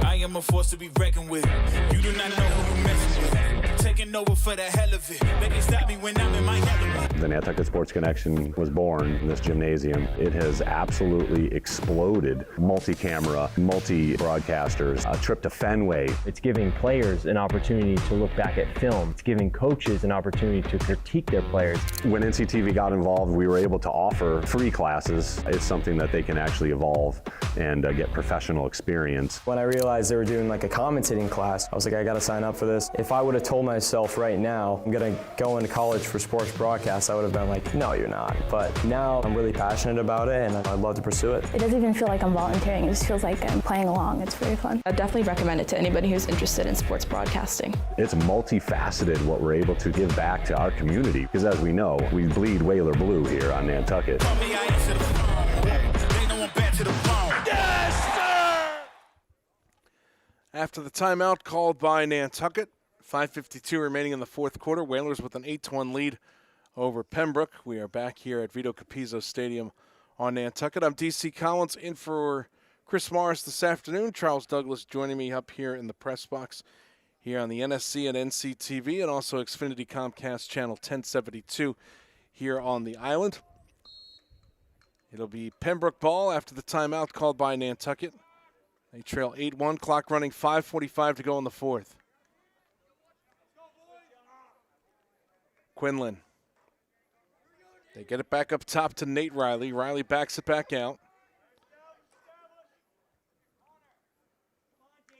I am a force to be reckoned with. You do not know who you're messing with. Taking over for the hell of it. They can stop me when I'm in my element. The Nantucket Sports Connection was born in this gymnasium. It has absolutely exploded. Multi-camera, multi-broadcasters, a trip to Fenway. It's giving players an opportunity to look back at film. It's giving coaches an opportunity to critique their players. When NCTV got involved, we were able to offer free classes. It's something that they can actually evolve and get professional experience. When I realized they were doing like a commentating class, I was like, I gotta sign up for this. If I would have told myself right now, I'm gonna go into college for sports broadcast, I would have been like, no, you're not. But now I'm really passionate about it and I'd love to pursue it. It doesn't even feel like I'm volunteering. It just feels like I'm playing along. It's very fun. I definitely recommend it to anybody who's interested in sports broadcasting. It's multifaceted what we're able to give back to our community, because as we know, we bleed Whaler blue here on Nantucket. to the bone. Yes, sir! After the timeout called by Nantucket, 5:52 remaining in the fourth quarter. Whalers with an 8-1 lead over Pembroke. We are back here at Vito Capizzo Stadium on Nantucket. I'm DC Collins in for Chris Morris this afternoon. Charles Douglas joining me up here in the press box here on the NSC and NCTV and also Xfinity Comcast Channel 1072 here on the island. It'll be Pembroke ball after the timeout called by Nantucket. They trail 8-1, clock running, 5:45 to go in the fourth. Quinlan. They get it back up top to Nate Riley. Riley backs it back out.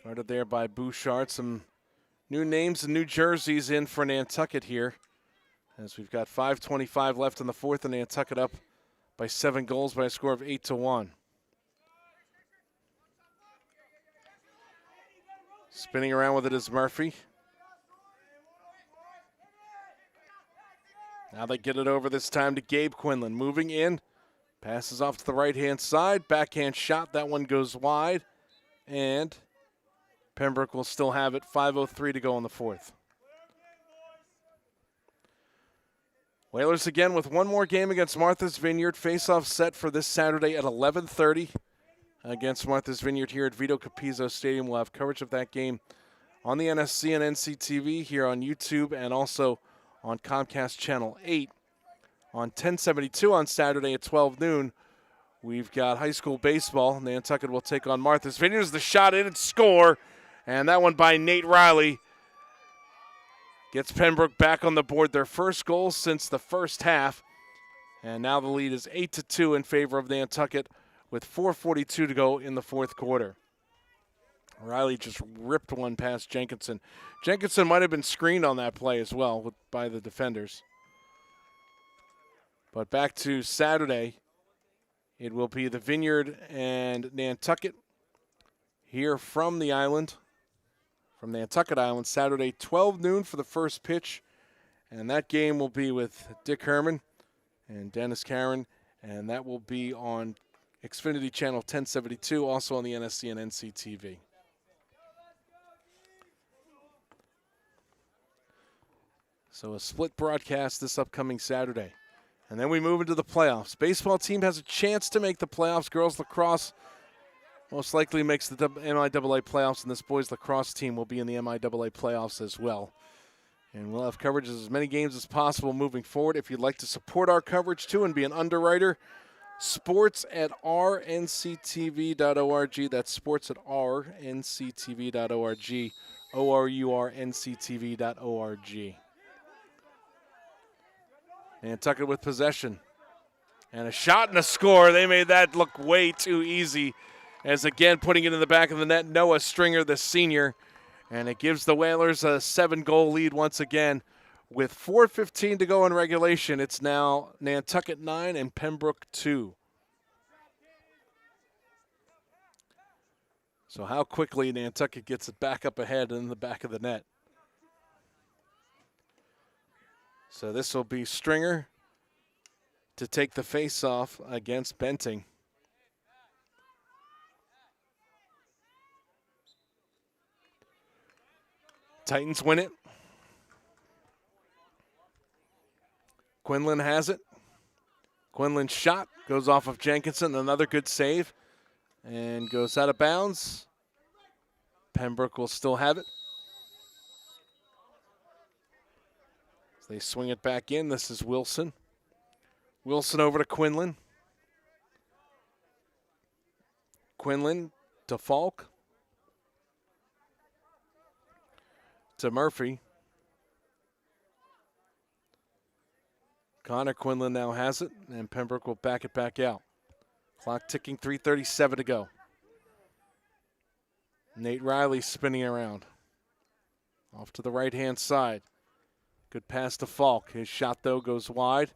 Guarded there by Bouchard. Some new names and new jerseys in for Nantucket here, as we've got 5:25 left in the fourth, and Nantucket up by 7 goals by a score of 8-1. Spinning around with it is Murphy. Now they get it over this time to Gabe Quinlan. Moving in, passes off to the right-hand side. Backhand shot, that one goes wide. And Pembroke will still have it, 5:03 to go in the fourth. Whalers again with one more game against Martha's Vineyard. Face-off set for this Saturday at 11:30 against Martha's Vineyard here at Vito Capizzo Stadium. We'll have coverage of that game on the NSC and NCTV here on YouTube and also on Comcast Channel 8. On 1072 on Saturday at 12 noon, we've got high school baseball. Nantucket will take on Martha's Vineyard. Here's the shot in and score. And that one by Nate Riley gets Pembroke back on the board. Their first goal since the first half. And now the lead is 8-2 in favor of Nantucket with 4:42 to go in the fourth quarter. Riley just ripped one past Jenkinson. Jenkinson might have been screened on that play as well by the defenders. But back to Saturday, it will be the Vineyard and Nantucket here from the island, from Nantucket Island, Saturday 12 noon for the first pitch. And that game will be with Dick Herman and Dennis Caron, and that will be on Xfinity Channel 1072, also on the NSC and NCTV. So a split broadcast this upcoming Saturday. And then we move into the playoffs. Baseball team has a chance to make the playoffs. Girls lacrosse most likely makes the MIAA playoffs, and this boys lacrosse team will be in the MIAA playoffs as well. And we'll have coverage of as many games as possible moving forward. If you'd like to support our coverage too and be an underwriter, sports@rnctv.org. That's sports@rnctv.org. ORURNCTV.org. Nantucket with possession. And a shot and a score. They made that look way too easy. As again, putting it in the back of the net, Noah Stringer, the senior. And it gives the Whalers a 7-goal lead once again. With 4:15 to go in regulation, it's now Nantucket 9 and Pembroke 2. So how quickly Nantucket gets it back up ahead in the back of the net. So this will be Stringer to take the face-off against Benting. Titans win it. Quinlan has it. Quinlan's shot goes off of Jenkinson. Another good save. And goes out of bounds. Pembroke will still have it. They swing it back in. This is Wilson. Wilson over to Quinlan. Quinlan to Falk. To Murphy. Connor Quinlan now has it, and Pembroke will back it back out. Clock ticking, 3:37 to go. Nate Riley spinning around. Off to the right-hand side. Good pass to Falk. His shot, though, goes wide.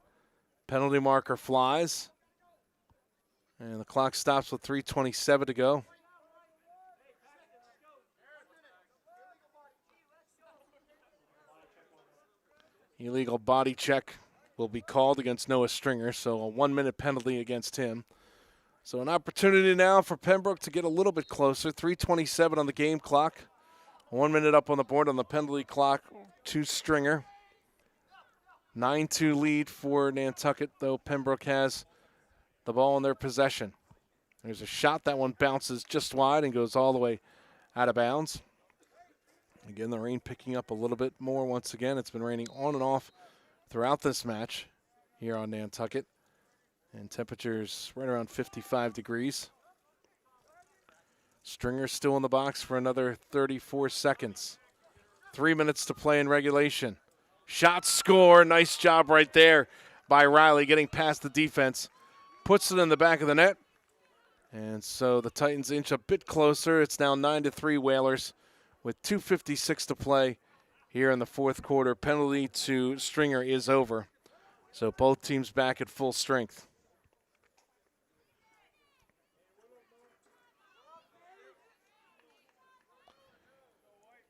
Penalty marker flies. And the clock stops with 3:27 to go. Illegal body check will be called against Noah Stringer, so a 1-minute penalty against him. So an opportunity now for Pembroke to get a little bit closer. 3:27 on the game clock. 1 minute up on the board on the penalty clock to Stringer. 9-2 lead for Nantucket, though Pembroke has the ball in their possession. There's a shot. That one bounces just wide and goes all the way out of bounds. Again, the rain picking up a little bit more once again. It's been raining on and off throughout this match here on Nantucket. And temperatures right around 55 degrees. Stringer still in the box for another 34 seconds. 3 minutes to play in regulation. Shot, score. Nice job right there by Riley getting past the defense. Puts it in the back of the net. And so the Titans inch a bit closer. It's now 9-3 Whalers with 2:56 to play here in the fourth quarter. Penalty to Stringer is over. So both teams back at full strength.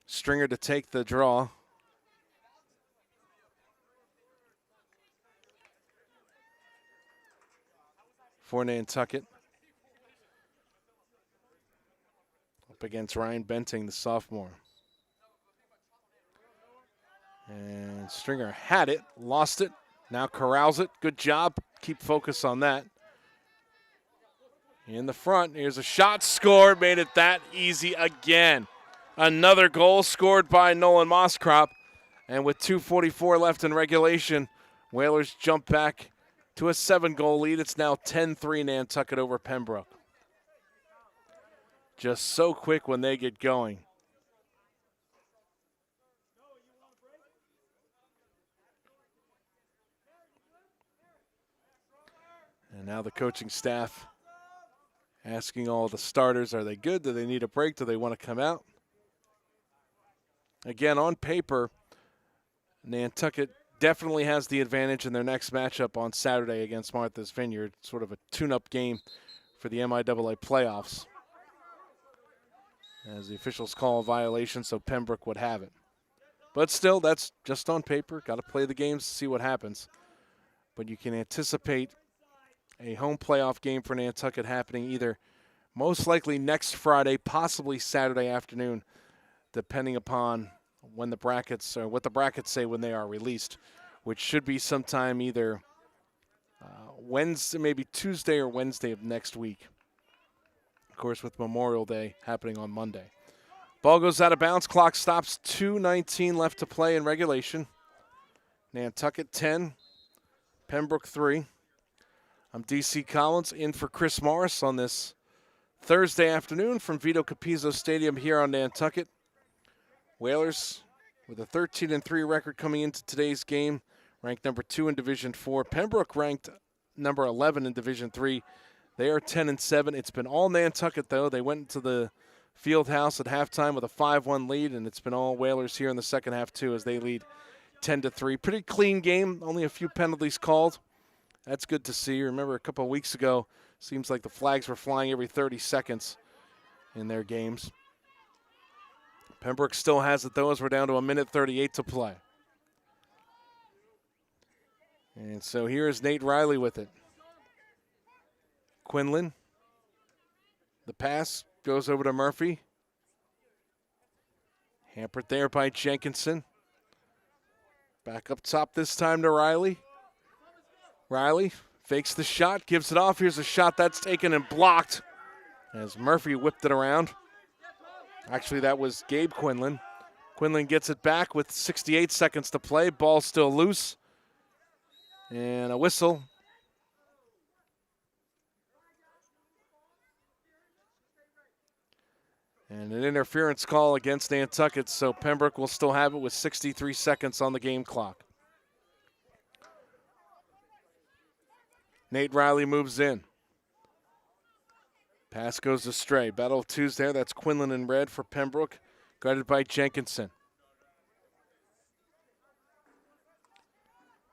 Stringer to take the draw. For Nantucket. Up against Ryan Benting, the sophomore. And Stringer had it, lost it, now corrals it. Good job. Keep focus on that. In the front, here's a shot scored, made it that easy again. Another goal scored by Nolan Moskrop. And with 2:44 left in regulation, Whalers jump back to a 7-goal lead. It's now 10-3 Nantucket over Pembroke. Just so quick when they get going. And now the coaching staff asking all the starters, are they good? Do they need a break? Do they want to come out? Again, on paper, Nantucket definitely has the advantage in their next matchup on Saturday against Martha's Vineyard. Sort of a tune-up game for the MIAA playoffs. As the officials call a violation, so Pembroke would have it. But still, that's just on paper. Got to play the games to see what happens. But you can anticipate a home playoff game for Nantucket happening either most likely next Friday, possibly Saturday afternoon, depending upon when the brackets, or what the brackets say when they are released, which should be sometime either Wednesday, maybe Tuesday or Wednesday of next week. Of course, with Memorial Day happening on Monday. Ball goes out of bounds. Clock stops. 2:19 left to play in regulation. Nantucket 10, Pembroke 3. I'm DC Collins in for Chris Morris on this Thursday afternoon from Vito Capizzo Stadium here on Nantucket. Whalers with a 13-3 record coming into today's game, ranked number 2 in Division 4. Pembroke ranked number 11 in Division 3. They are 10-7. It's been all Nantucket, though. They went into the field house at halftime with a 5-1 lead, and it's been all Whalers here in the second half, too, as they lead 10-3. Pretty clean game, only a few penalties called. That's good to see. Remember a couple of weeks ago, seems like the flags were flying every 30 seconds in their games. Pembroke still has it, though, as we're down to 1:38 to play. And so here is Nate Riley with it. Quinlan. The pass goes over to Murphy. Hampered there by Jenkinson. Back up top this time to Riley. Riley fakes the shot, gives it off. Here's a shot that's taken and blocked as Murphy whipped it around. Actually, that was Gabe Quinlan. Quinlan gets it back with 68 seconds to play. Ball still loose. And a whistle. And an interference call against Nantucket, so Pembroke will still have it with 63 seconds on the game clock. Nate Riley moves in. Pass goes astray. Battle of twos there. That's Quinlan in red for Pembroke, guarded by Jenkinson.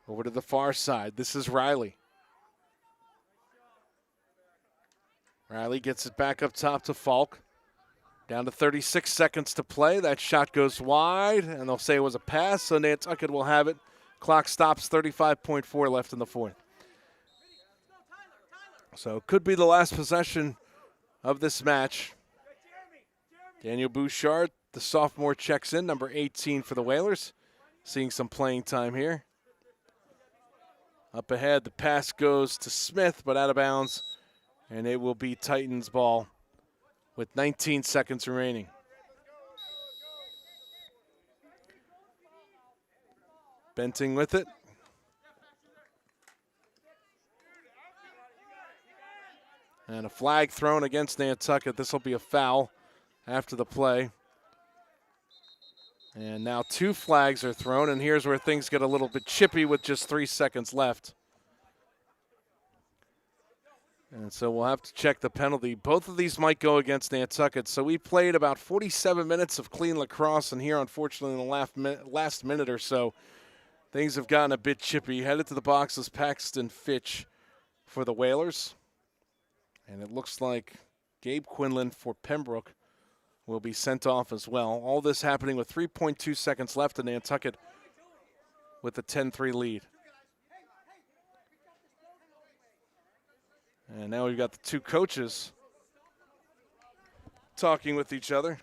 Over to the far side. This is Riley. Riley gets it back up top to Falk. Down to 36 seconds to play. That shot goes wide, and they'll say it was a pass, so Nantucket will have it. Clock stops, 35.4 left in the fourth. So it could be the last possession of this match. Daniel Bouchard, the sophomore, checks in, number 18 for the Whalers, seeing some playing time here. Up ahead, the pass goes to Smith, but out of bounds, and it will be Titans' ball with 19 seconds remaining. Benting with it. And a flag thrown against Nantucket. This will be a foul after the play. And now 2 flags are thrown, and here's where things get a little bit chippy with just 3 seconds left. And so we'll have to check the penalty. Both of these might go against Nantucket. So we played about 47 minutes of clean lacrosse, and here, unfortunately, in the last minute or so, things have gotten a bit chippy. Headed to the box is Paxton Fitch for the Whalers. And it looks like Gabe Quinlan for Pembroke will be sent off as well. All this happening with 3.2 seconds left, in Nantucket with a 10-3 lead. And now we've got the 2 coaches talking with each other.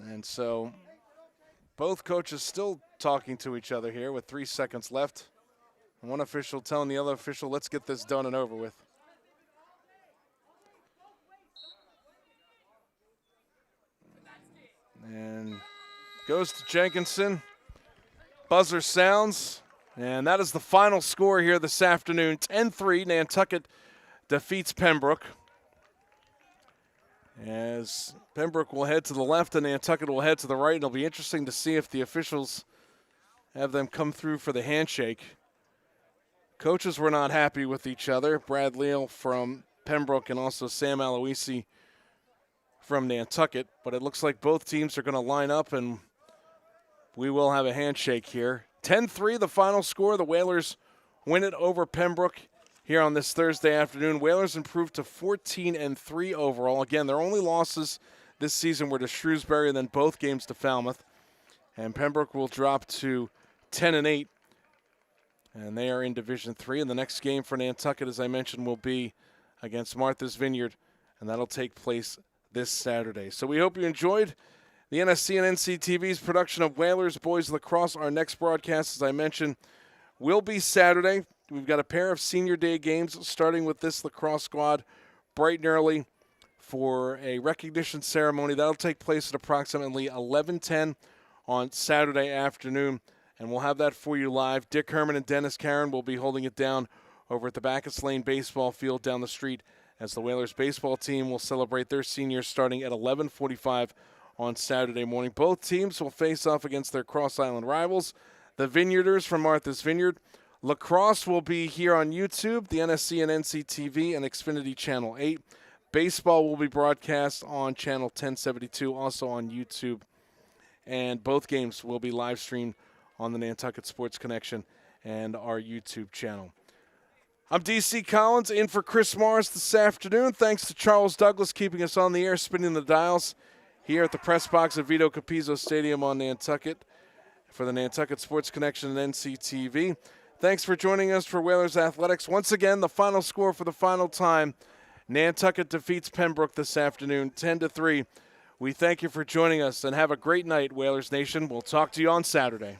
And so both coaches still talking to each other here with 3 seconds left. One official telling the other official, let's get this done and over with. And goes to Jenkinson. Buzzer sounds. And that is the final score here this afternoon. 10-3, Nantucket defeats Pembroke. As Pembroke will head to the left and Nantucket will head to the right. It'll be interesting to see if the officials have them come through for the handshake. Coaches were not happy with each other. Brad Leal from Pembroke and also Sam Aloisi from Nantucket. But it looks like both teams are going to line up and we will have a handshake here. 10-3 the final score. The Whalers win it over Pembroke here on this Thursday afternoon. Whalers improved to 14-3 overall. Again, their only losses this season were to Shrewsbury and then both games to Falmouth. And Pembroke will drop to 10-8. And they are in Division 3. And the next game for Nantucket, as I mentioned, will be against Martha's Vineyard. And that'll take place this Saturday. So we hope you enjoyed the NSC and NCTV's production of Whalers Boys Lacrosse. Our next broadcast, as I mentioned, will be Saturday. We've got a pair of senior day games, starting with this lacrosse squad bright and early for a recognition ceremony. That'll take place at approximately 11:10 on Saturday afternoon. And we'll have that for you live. Dick Herman and Dennis Karen will be holding it down over at the Bacchus Lane baseball field down the street as the Whalers baseball team will celebrate their seniors starting at 11:45 on Saturday morning. Both teams will face off against their Cross Island rivals, the Vineyarders from Martha's Vineyard. Lacrosse will be here on YouTube, the NSC and NCTV, and Xfinity Channel 8. Baseball will be broadcast on Channel 1072, also on YouTube. And both games will be live streamed on the Nantucket Sports Connection and our YouTube channel. I'm DC Collins, in for Chris Morris this afternoon. Thanks to Charles Douglas keeping us on the air, spinning the dials here at the press box at Vito Capizzo Stadium on Nantucket for the Nantucket Sports Connection and NCTV. Thanks for joining us for Whalers Athletics. Once again, the final score for the final time. Nantucket defeats Pembroke this afternoon, 10-3. We thank you for joining us and have a great night, Whalers Nation. We'll talk to you on Saturday.